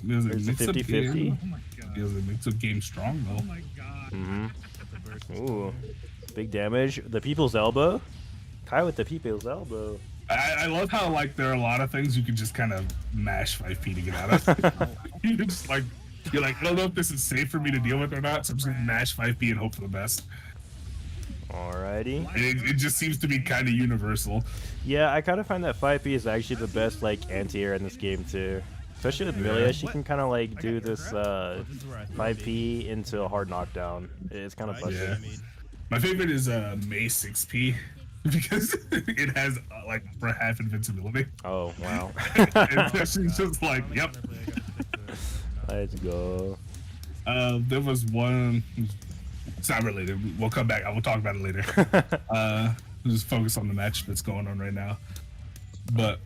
There's a There's a mix up 50-50. game. Oh my god. There's a mix up game strong Oh though. my god. Mm-hmm. Ooh, big damage. The people's elbow. Kai with the people's elbow. I love how like there are a lot of things you can just kind of mash 5p to get out of. You just like you're like, I don't know if this is safe for me to deal with or not, so I'm just gonna mash 5p and hope for the best. Alrighty. And it just seems to be kind of universal. Yeah, I kind of find that 5P is actually the best like anti-air in this game too. Especially with Milia, she can kind of like do this 5P into a hard knockdown. It's kind of fun. Yeah. My favorite is May 6p because it has like for half invincibility. Oh wow. And she's just like, yep. Let's go. There was one. It's not related. We'll come back. I will talk about it later. Just focus on the match that's going on right now. But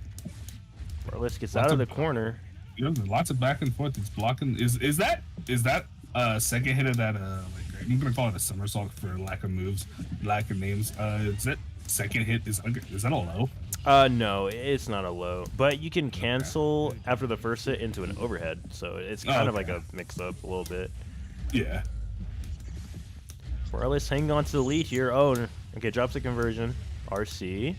Barless gets Lots out of of- the corner. you know, there's lots of back and forth. It's blocking. Is that second hit of that like I'm gonna call it a somersault for lack of moves, lack of names. Is that second hit is that a low? No, it's not a low, but you can cancel after the first hit into an overhead, so it's kind of like okay. a mix-up a little bit. Yeah. Barless hanging on to the lead here. Oh, okay, drops the conversion. RC.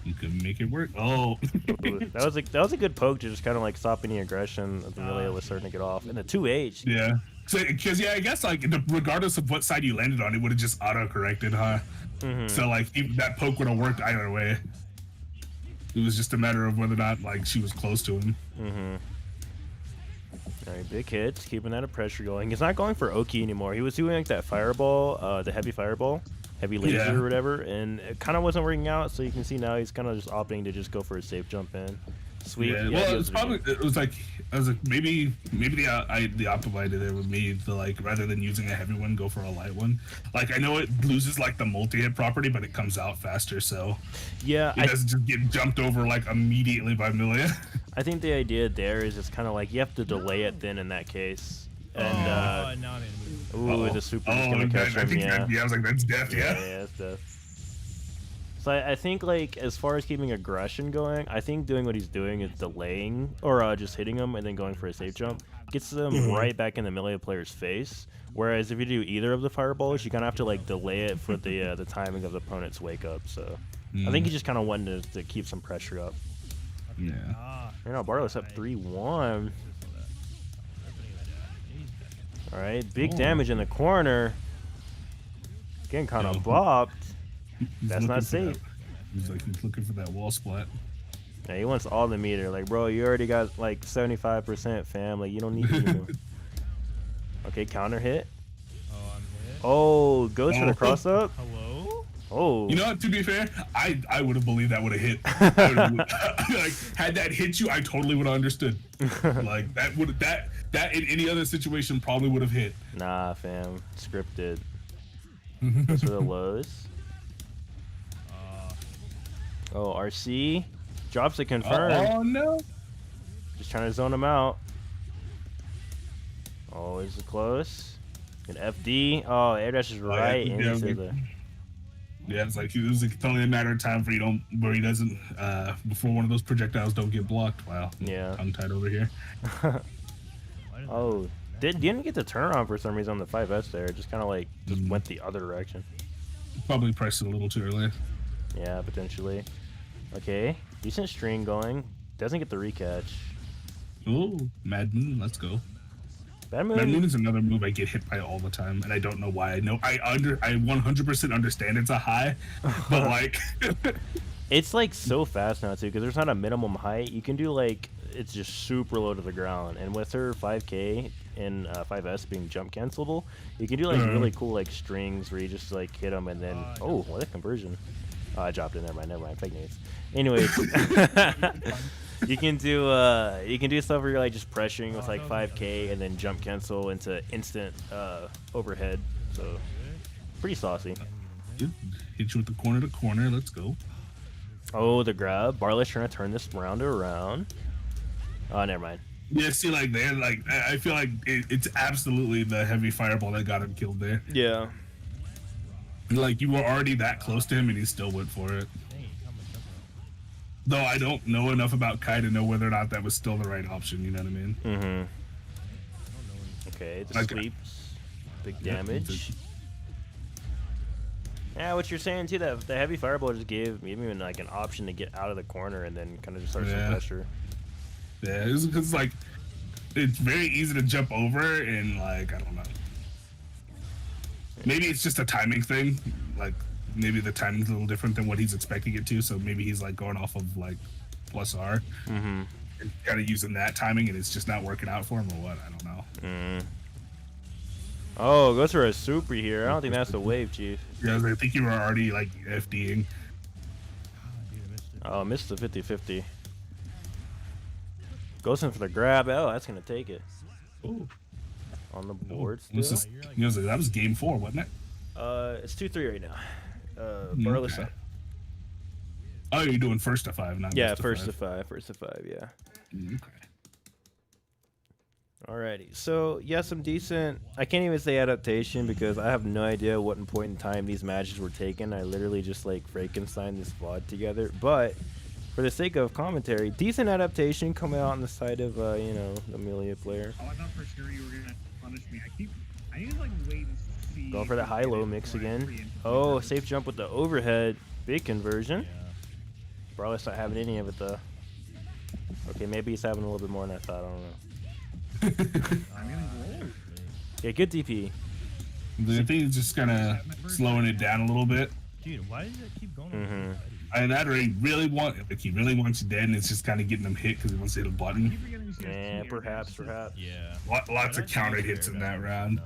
You can make it work. Oh. Ooh, that was a good poke to just kind of like stop any aggression that the Milia was starting to get off. And the 2H. Yeah. Because yeah, I guess like regardless of what side you landed on, it would have just auto corrected, huh? Mhm. So like that poke would have worked either way. It was just a matter of whether or not like she was close to him. All right, big hits, keeping that pressure going. He's not going for Oki anymore. He was doing like that fireball, the heavy fireball, heavy laser Yeah. or whatever, and it kind of wasn't working out. So you can see now he's kind of just opting to just go for a safe jump in. Sweet. Yeah. he Well, goes it's for the probably I was like maybe the opposite idea there with me to like rather than using a heavy one, go for a light one. Like I know it loses like the multi-hit property, but it comes out faster, so Yeah, it doesn't just get jumped over like immediately by Milia. I think the idea there is it's kind of like you have to delay it then in that case. And now I'm gonna move. ooh, the super is gonna and catch I him. think Yeah. I was like, that's death, Yeah, yeah. that's death. So I think like as far as keeping aggression going, I think doing what he's doing is delaying or just hitting him and then going for a safe jump gets them right back in the melee player's face. Whereas if you do either of the fireballs, you kind of have to like delay it for the timing of the opponent's wake up. So I think he just kind of wanted to keep some pressure up. Yeah. Ah, You know, Barlow's up 3-1. All right, big damage in the corner. Getting kind of Yeah. bopped. He's That's looking not for that- safe. He's like he's looking for that wall splat. Yeah, he wants all the meter. Like, bro, you already got like 75% fam. Like, you don't need anymore. Okay, counter hit. oh, I'm hit. Oh, goes for the Oh. cross up. Hello? Oh, You know what? To be fair, I would have believed that would have hit. I would've- like had that hit you, I totally would have understood. Like that in any other situation probably would have hit. nah, fam. Scripted. Goes for the lows. Oh, RC drops a confirm. Oh no! Just trying to zone him out. Oh, is it close? An FD. Oh, air dash is right yeah, into yeah. the. Yeah, it's like it was like totally a matter of time for where he doesn't before one of those projectiles don't get blocked. Wow. Yeah. Tongue tied over here. Oh, didn't get the turn on for some reason on the 5S there. It just kind of like just went the other direction. Probably pressed it a little too early. Yeah, potentially. Okay, decent string going. Doesn't get the recatch. Oh, Mad Moon, let's go. Bad Mad Moon move. is another move I get hit by all the time, and I don't know why. I 100% understand it's a high, but like, It's like so fast now too, because there's not a minimum height. You can do like it's just super low to the ground, and with her 5K and 5S being jump cancelable, you can do like really cool like strings where you just like hit them and then oh, what a conversion! Oh, I dropped it. Never mind. Fake news. Anyways, you can do stuff where you're like just pressuring with like 5K and then jump cancel into instant overhead. So pretty saucy. hit you with the corner to corner. Let's go. Oh, the grab. Barless trying to turn this round around. Oh, never mind. Yeah, see, like there, like I feel like it's absolutely the heavy fireball that got him killed there. Yeah. Like you were already that close to him, and he still went for it. Though I don't know enough about Kai to know whether or not that was still the right option. You know what I mean? Mm-hmm. Okay, the Like- sweeps. Big Yeah, damage. Yeah, what you're saying too, that the heavy fireball just gave me like an option to get out of the corner and then kind of just start some Yeah. pressure. Yeah, it's because like it's very easy to jump over and like I don't know. Maybe it's just a timing thing. Like maybe the timing's a little different than what he's expecting it to. So maybe he's like going off of like plus R Mm-hmm. and kind of using that timing, and it's just not working out for him or what? I don't know. Mm. Oh, goes for a super here. I don't think that's a wave, Chief. Yeah, I think you were already like FDing. Dude, I missed it. Oh, missed the 50-50. Goes in for the grab. Oh, that's gonna take it. Oh, On the board this still. is, you know, that was game 4, wasn't it? It's 2-3 right now. Barless Okay. up. Oh, you're doing first to 5, not Yeah, best first to to 5. First to 5, yeah. 5. Okay. Alrighty, so yeah, some decent. I can't even say adaptation because I have no idea what point in time these matches were taken. I literally just like Frankenstein this VOD together. But for the sake of commentary, decent adaptation coming out on the side of you know, the Amelia player. Oh, I thought for sure you were gonna punish me. I need to like wait and see. Going for the if I high get low it mix before I again. pre-input Oh, my safe jump with the overhead, big conversion. Yeah. Barless not having any of it though. Okay, maybe he's having a little bit more than I thought. I don't know. I'm gonna roll. Yeah, good DP. I think it's just kind of slowing it down a little bit. Dude, why does it keep going? Mhm. And that he really like he really wants you dead, and it's just kind of getting him hit because he wants to hit a I button. keep forgetting she has Yeah, two perhaps, air dashes. perhaps. Yeah. Lots of counter hits in that round.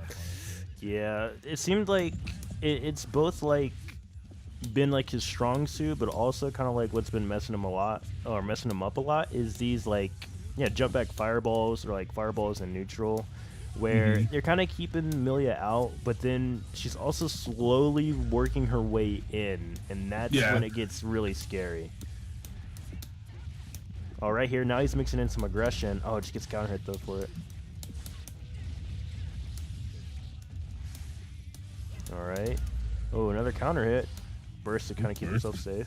Yeah, it seemed like it's both like been like his strong suit, but also kind of like what's been messing him a lot or messing him up a lot is these like jump back fireballs or like fireballs in neutral, where Mhm. they're kind of keeping Milia out, but then she's also slowly working her way in, and that's Yeah. when it gets really scary. All right, here now he's mixing in some aggression. Oh, it just gets counter hit though for it. All right. Oh, another counter hit. Burst to kind of keep Burst. himself safe.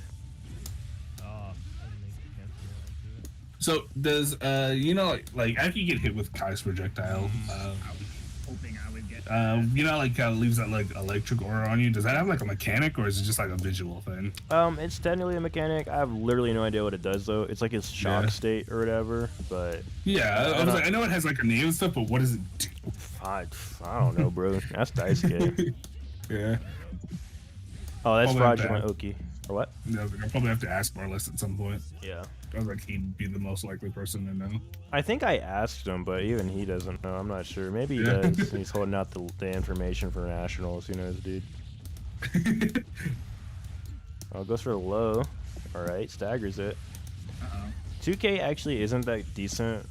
Oh, I didn't make the cancel onto it. So does you know like after you get hit with Kai's projectile, Hoping I would get. you know like leaves that like electric aura on you. Does that have like a mechanic or is it just like a visual thing? It's technically a mechanic. I have literally no idea what it does though. It's like his shock Yeah. state or whatever. But Yeah, I, was don't- like, I know it has like a name and stuff, but what does it do? I don't know, bro. That's Daisuke. Yeah, Oh, that's Probably not fraudulent bad. Oki. Or what? yeah, I'll probably have to ask Marlis at some point. Yeah. I was like, he'd be the most likely person to know. I think I asked him, but even he doesn't know. I'm not sure. Maybe he Yeah. does. He's holding out the information for nationals. Who knows, dude? Oh, goes for a low. All right, staggers it. Uh-oh. 2K actually isn't that decent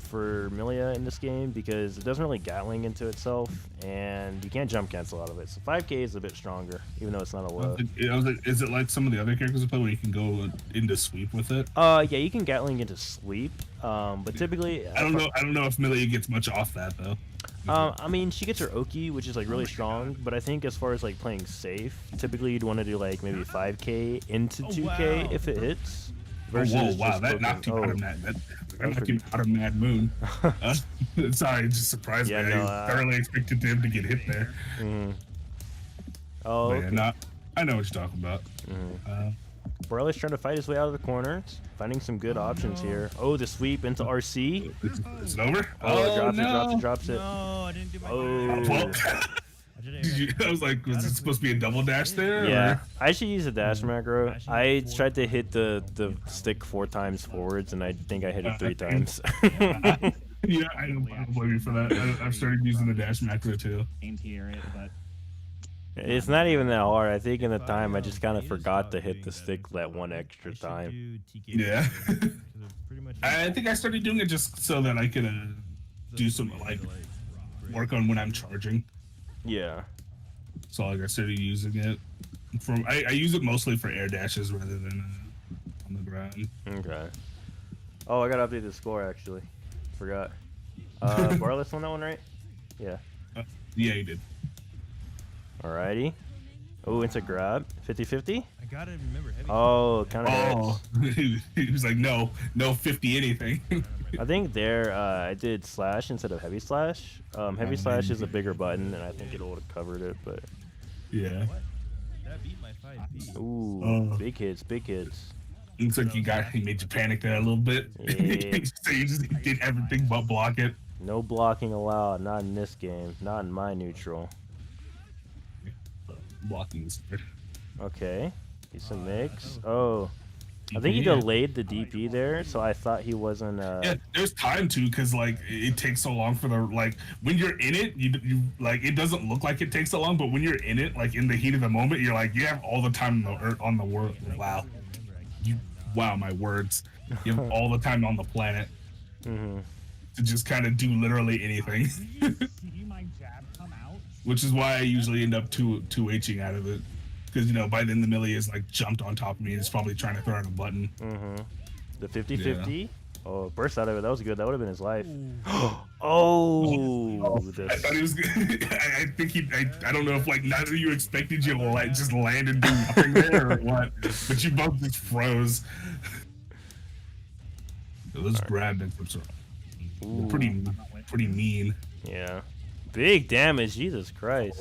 for Milia in this game because it doesn't really Gatling into itself, and you can't jump cancel out of it. So 5K is a bit stronger, even though it's not a low. I was like, is it like some of the other characters you play where you can go into sweep with it? Yeah, you can Gatling into sleep, but typically, I don't know. I don't know if Millie gets much off that though. I mean, she gets her Oki, which is like really strong, but I think as far as like playing safe, typically you'd want to do like maybe 5K into Oh, 2K wow. if it hits. Oh, Versus whoa! Wow, just that poking- knocked him out of Mad. That knocked pretty- him out of Mad Moon. Sorry, it just surprised Yeah, me. no, I thoroughly expected him to get hit there. Mhm. Oh, But okay. yeah, I know what you're talking about. Mhm. Borelli's trying to fight his way out of the corner, finding some good options here. Oh, the sweep into RC. Is it over? Oh, drops no. it, drops it. No, I didn't do my Oh. dash. Well, I did did you, it. I was like, was it supposed to be a double dash there? Yeah, I should use a dash macro. Dashing I forward. tried to hit the stick 4 times forwards, and I think I hit it 3 times. Yeah, I don't blame you for that. I've started using the dash macro too. Aim to hear it, but It's not even that hard. I think in the time I just kind of forgot to hit the stick that one extra time. Yeah. I think I started doing it just so that I could do some like work on when I'm charging. Yeah. So like I started using it I use it mostly for air dashes rather than on the ground. Okay. Oh, I gotta update the score actually. Forgot. Barless on that one, right? Yeah. Yeah, you did. Alrighty. Oh, it's a grab. 50-50? I gotta remember heavy. Oh, counter Oh, he was like, no 50 anything. I think there I did slash instead of heavy slash. Heavy slash is a bigger button, and I think it would have covered it, but Yeah. What? That beat my 5P. ooh, Oh. big hits, big hits. Looks like he made you panic there a little bit. Yeah. So you just did everything but block it. No blocking allowed, not in this game, not in my neutral. Blocking is good. Okay, decent mix. Oh, I think he Yeah. delayed the DP there, so I thought he wasn't. Yeah, there's time too, because like it takes so long for the like when you're in it, you like it doesn't look like it takes so long, but when you're in it, like in the heat of the moment, you're like you have all the time on the world. Wow, wow, my words. You have all the time on the planet Mhm. to just kind of do literally anything, Did you see my jab come out? which is why I usually end up two Hing out of it, because you know by then the Millie is like jumped on top of me and is probably trying to throw out a button. Mhm. The 50-50. Oh, burst out of it. That was good. That would have been his life. Oh, I thought he was. I think he. I don't know if like neither of you expected you to like just land and do nothing there or what, but you both just froze. Those grab inputs are pretty mean. yeah. Big damage. Jesus Christ.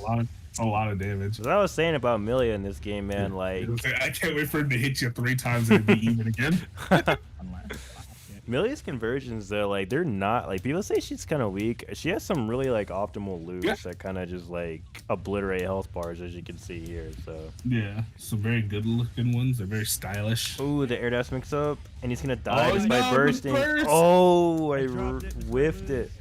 A lot of damage. As I was saying about Milia in this game, man, like I can't wait for him to hit you 3 times and be even again. Milia's conversions though, like they're not like people say she's kind of weak. She has some really like optimal loops Yeah. that kind of just like obliterate health bars, as you can see here. So, Yeah, some very good looking ones. They're very stylish. ooh, the air dash mix up, and he's gonna die Oh, just by no, the bursting. burst! Oh, I dropped it. whiffed it.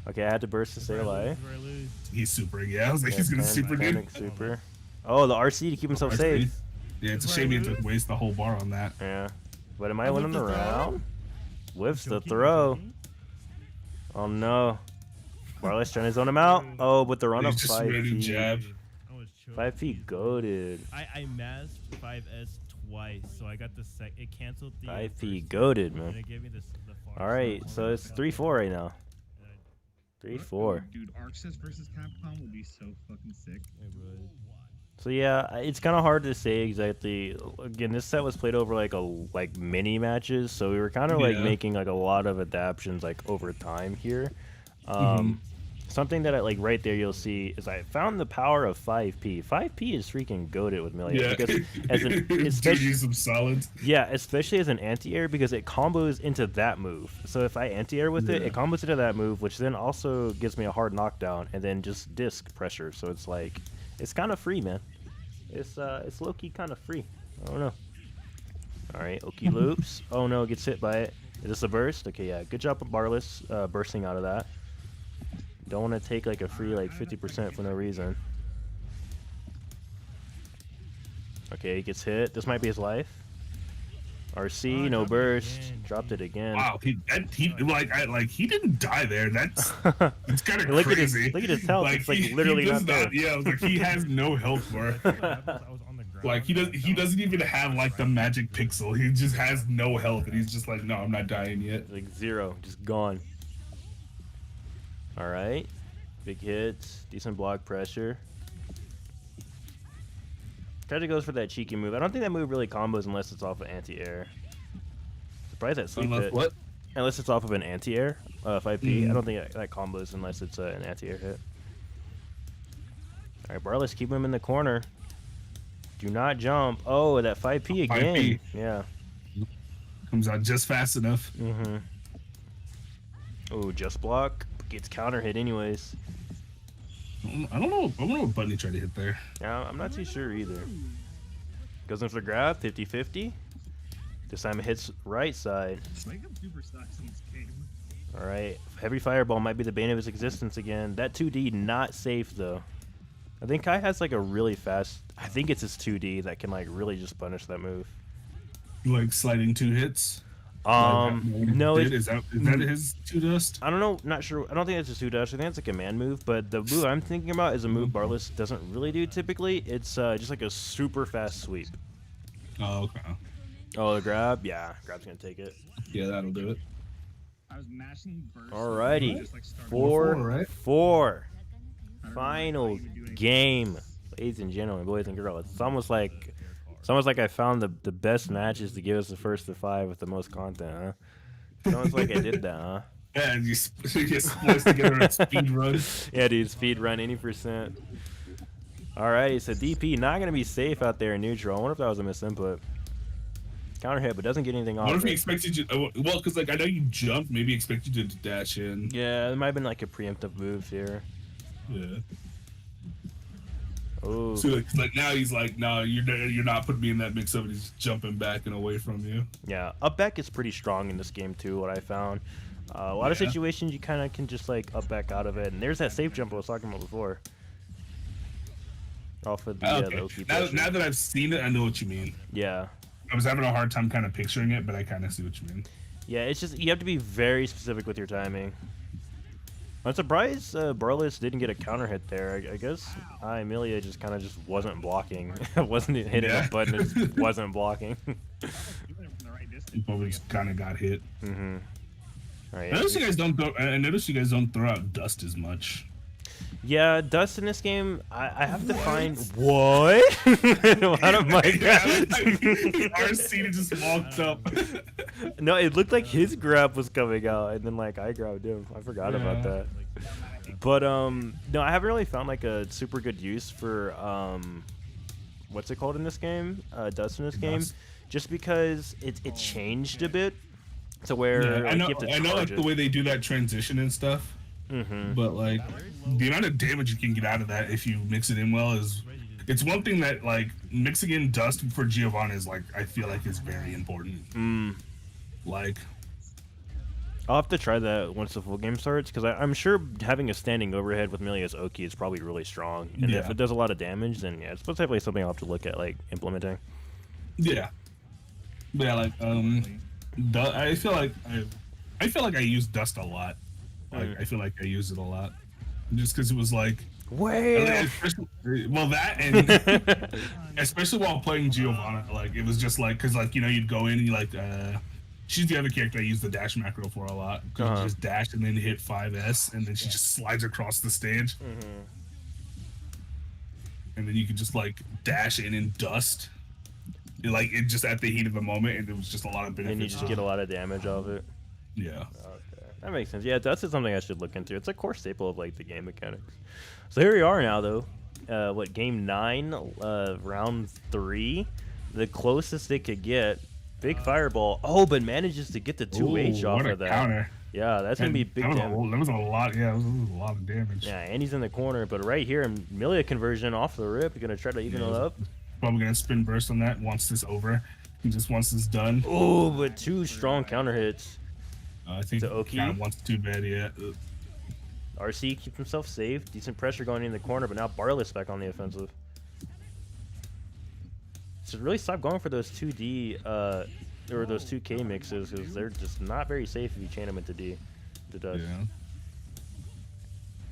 Okay, I had to burst to stay alive. Where I lose. He's super. Yeah, I was like, Yeah, he's gonna pan- super good. panic super. Oh, the RC to keep himself RC. safe. Yeah, it's a shame you have to waste the whole bar on that. Yeah, but am I I winning the whipped the throw. round? Whiffs the Joking, throw. joking. Oh no. Barley's trying to zone him out. Oh, but the run He's up just 5 ready to feet. jab. I was choking. 5 feet goaded. I masked 5S twice, so I got the it canceled the 5 first feet one, goaded, and man. it gave me the far Alright, side. so it's 3-4 right now. 3-4. Dude, Arxis versus Capcom would be so fucking sick. It would. So yeah, it's kind of hard to say exactly. Again, this set was played over like mini matches, so we were kind of like Yeah. making like a lot of adaptions like over time here. Something that I like right there you'll see is I found the power of 5P. 5P is freaking goated with Milia Yeah, because as an dude, especially use some solids. yeah, especially as an anti-air because it combos into that move. So if I anti-air with it, Yeah. it combos into that move, which then also gives me a hard knockdown and then just disc pressure. So it's like it's kind of free, man. It's low-key kind of free. I don't know. All right, Oki loops. Oh no, gets hit by it. Is this a burst? Okay, yeah. Good job, Barless, bursting out of that. Don't want to take like a free like 50% for no reason. Okay, he gets hit. This might be his life. RC, Oh, no dropped it burst. again. Dropped it again. Wow, he didn't die there. That's it's kind of Look at his- crazy. look at his health, it's, like, literally does not there. Yeah, I was like he has no health bar. I was on the ground. Like he doesn't even have like the magic pixel. He just has no health, and he's just like, no, I'm not dying yet. It's like 0, just gone. All right, big hits, decent block pressure. Kaja goes for that cheeky move. I don't think that move really combos unless it's off of anti-air. Surprised that sleep hit. What? Unless it's off of an anti-air, 5P. I don't think that combos unless it's an anti-air hit. All right, Barless, keep him in the corner. Do not jump. Oh, that 5P again. 5P. Yeah. Comes out just fast enough. Mm-hmm. Oh, just block. Gets counter hit anyways. I don't know what button he tried to hit there. Yeah, I'm not too sure either. Goes in for the grab, 50-50. This time it hits right side. Wake up super sucks in this game. All right, heavy fireball might be the bane of his existence again. That 2D not safe though. I think Kai has like a really fast. I think it's his 2D that can like really just punish that move. Like sliding 2 hits. No, is that his 2 dust? I don't know, not sure. I don't think it's a 2-dash. I think it's a command move. But the move I'm thinking about is a move Barless doesn't really do typically. It's just like a super fast sweep. Oh, okay. Oh, the grab? Yeah, grab's gonna take it. Yeah, that'll do it. I was mashing burst. Alrighty. Just, like, started- 4-4. right? I don't know why Final you would do anything. game. Ladies and gentlemen, boys and girls, it's almost like I found the best matches to give us the first to 5 with the most content, huh? It's almost like I did that, huh? Yeah, and you get spliced together at speed run. Yeah, dude, speed run any percent. Alrighty, so DP not gonna be safe out there in neutral. I wonder if that was a misinput. Counter hit, but doesn't get anything off. What if he it. expected you? Well, because like I know you jumped, maybe expected you to dash in. Yeah, it might have been like a preemptive move here. Yeah. Oh, So like now he's like, no, you're not putting me in that mix up. And he's jumping back and away from you. yeah. Up back is pretty strong in this game too. What I found. A lot of Yeah. situations you kind of can just like up back out of it, and there's that safe jump I was talking about before. Off of the, Okay. the Oki Now, pressure. now that I've seen it, I know what you mean. Yeah. I was having a hard time kind of picturing it, but I kind of see what you mean. Yeah, it's just you have to be very specific with your timing. I'm surprised Barlis didn't get a counter hit there. I guess Emilia just kind of just wasn't blocking. wasn't hitting Yeah. a button, it just wasn't blocking. Doing it from the right distance. He probably just kind of got hit. Mm-hmm. All right. I noticed you guys don't throw. I noticed you guys don't throw out dust as much. Yeah, dust in this game, I have to find what? What am I? RC just walked up. No, it looked like his grab was coming out, and then like I grabbed him. I forgot about Yeah. that. But no, I haven't really found like a super good use for what's it called in this game? Dust in this game, Dust. just because it changed a bit to where Yeah, like, I know. you have to I know, like charge the way they do that transition and stuff. Mm-hmm. But like the amount of damage you can get out of that if you mix it in well is. It's one thing that like mixing in dust for Giovanna is like I feel like is very important. Mm. Like I'll have to try that once the full game starts, because I'm sure having a standing overhead with Milia's Oki is probably really strong. And if Yeah. it does a lot of damage, then yeah, it's definitely something I'll have to look at like implementing. yeah, like I feel like I use dust a lot. Like I feel like I use it a lot, just because it was like. Wait. Well, that and especially while playing Giovanna, like it was just like because like you'd go in and you like she's the other character I use the dash macro for a lot. 'Cause you just dash and then hit 5S and then she just slides across the stage, and then you can just like dash in dust, like it just at the heat of the moment, and it was just a lot of benefits. And you just get a lot of damage off it. Yeah. Okay, that makes sense. Yeah, dust is something I should look into. It's a core staple of like the game mechanics. So here we are now, though. What, game 9, round 3? The closest it could get. Big fireball. Oh, but manages to get the 2H Ooh, off what a of that. counter. Yeah, that's gonna be And big that was damage. that was a lot. Yeah, that was a lot of damage. Yeah, and he's in the corner, but right here, Milia conversion off the rip. You're gonna try to even it up. Probably gonna spin burst on that once this over. He just wants this done. Oh, but 2 strong counter hits. I think To Oki? kind of wants too bad. Yeah. RC keeps himself safe. Decent pressure going in the corner, but now Barlis back on the offensive. So really stop going for those 2D or those 2K mixes, because they're just not very safe if you chain them into D. To dust. Yeah.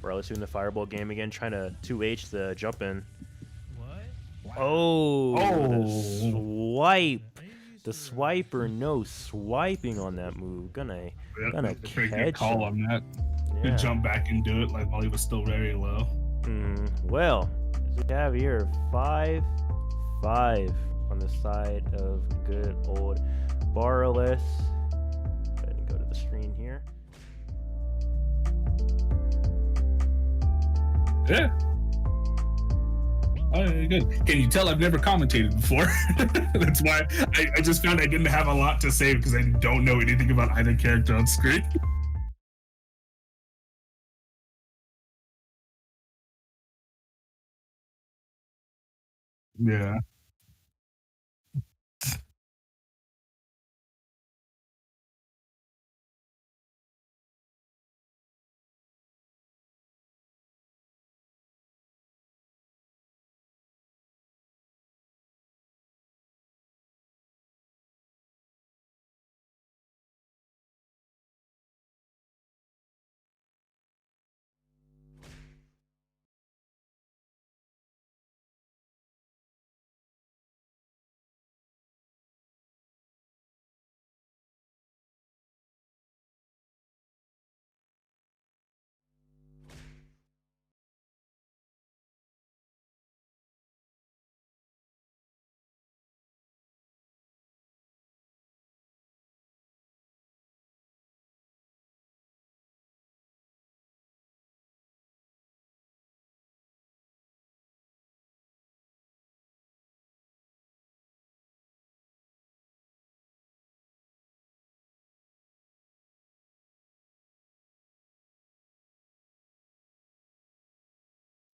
Barlis doing the fireball game again, trying to 2H the jump in. What? Oh, Oh. the swipe. The swiper, no swiping on that move. Gonna Pretty good catch call him. on that. Yeah. To jump back and do it like while he was still very low. Well, as we have here 5-5 on the side of good old Barlis. Go ahead and go to the screen here. Yeah. Oh, yeah, good. Can you tell I've never commentated before? That's why I just found I didn't have a lot to say because I don't know anything about either character on screen. Yeah.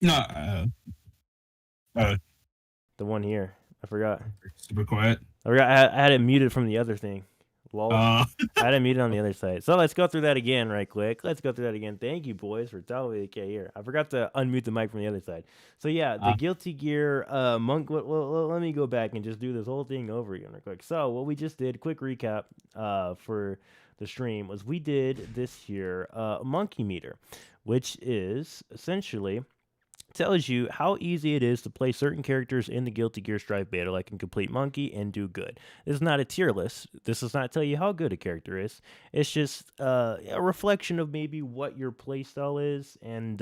No, The one here. I forgot. super quiet. I forgot. I had it muted from the other thing. Lol. I had it muted on the other side. So let's go through that again right quick. Let's go through that again. Thank you, boys, for telling me okay here. I forgot to unmute the mic from the other side. So yeah, the Guilty Gear monk. Well, let me go back and just do this whole thing over again real quick. So what we just did, quick recap for the stream, was we did this here monkey meter, which is essentially tells you how easy it is to play certain characters in the Guilty Gear Strive beta, like in Complete Monkey, and do good. This is not a tier list. This does not tell you how good a character is. It's just a reflection of maybe what your playstyle is, and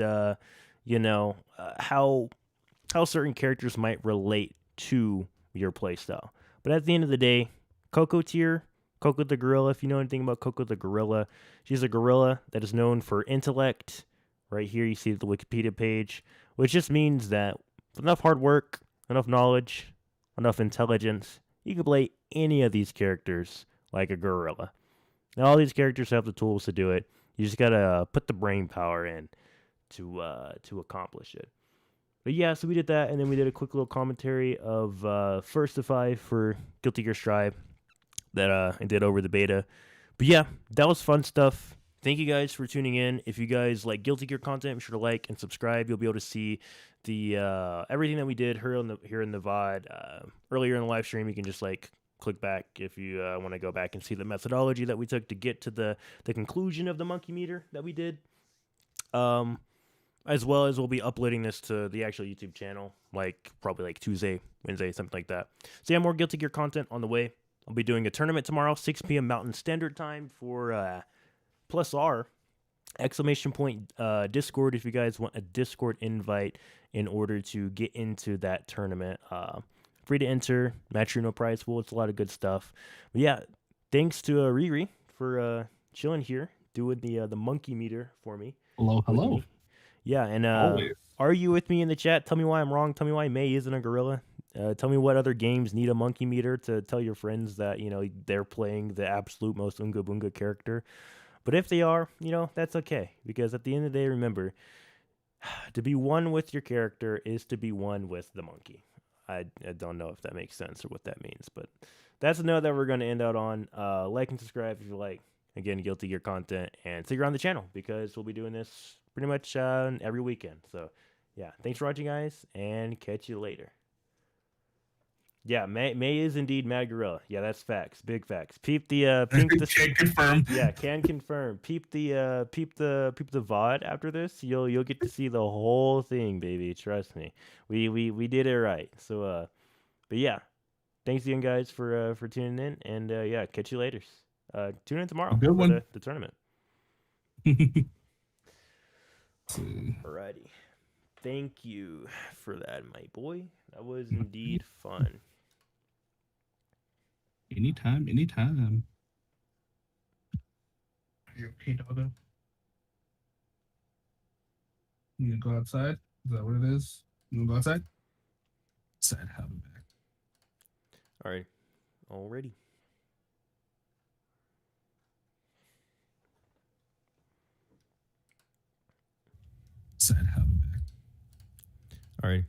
how certain characters might relate to your playstyle. But at the end of the day, Coco tier, Coco the Gorilla. If you know anything about Coco the Gorilla, she's a gorilla that is known for intellect. Right here, you see the Wikipedia page, which just means that with enough hard work, enough knowledge, enough intelligence, you can play any of these characters like a gorilla. Now, all these characters have the tools to do it. You just gotta put the brain power in to accomplish it. But yeah, so we did that, and then we did a quick little commentary of First to 5 for Guilty Gear Strive that I did over the beta. But yeah, that was fun stuff. Thank you guys for tuning in. If you guys like Guilty Gear content, be sure to like and subscribe. You'll be able to see the everything that we did here in the VOD earlier in the live stream. You can just like click back if you want to go back and see the methodology that we took to get to the conclusion of the monkey meter that we did. As well as we'll be uploading this to the actual YouTube channel, like probably like Tuesday, Wednesday, something like that. So yeah, more Guilty Gear content on the way. I'll be doing a tournament tomorrow, 6 p.m. Mountain Standard Time for Plus R, ! Discord if you guys want a Discord invite in order to get into that tournament. Free to enter, match no prize pool. It's a lot of good stuff. But yeah, thanks to Riri for chilling here, doing the monkey meter for me. Hello. Yeah, and Always. are you with me in the chat? Tell me why I'm wrong. Tell me why May isn't a gorilla. Tell me what other games need a monkey meter to tell your friends that they're playing the absolute most Unga Bunga character. But if they are, that's okay. Because at the end of the day, remember, to be one with your character is to be one with the monkey. I don't know if that makes sense or what that means. But that's a note that we're going to end out on. Like and subscribe if you like. Again, Guilty Gear content. And stick around the channel because we'll be doing this pretty much every weekend. So, yeah. Thanks for watching, guys. And catch you later. Yeah, May is indeed Mad Gorilla. Yeah, that's facts. Big facts. Peep the pink. Can confirm. Yeah, can confirm. Peep the VOD after this. You'll get to see the whole thing, baby. Trust me. We did it right. So but yeah, thanks again, guys, for tuning in, and yeah, catch you later. Tune in tomorrow Good for one. the tournament. Alrighty. Thank you for that, my boy. That was indeed fun. Anytime. You okay, doggo? You gonna go outside? Is that what it is? You gonna go outside? Outside, have him back. All right. Already. Outside, have him back. All right.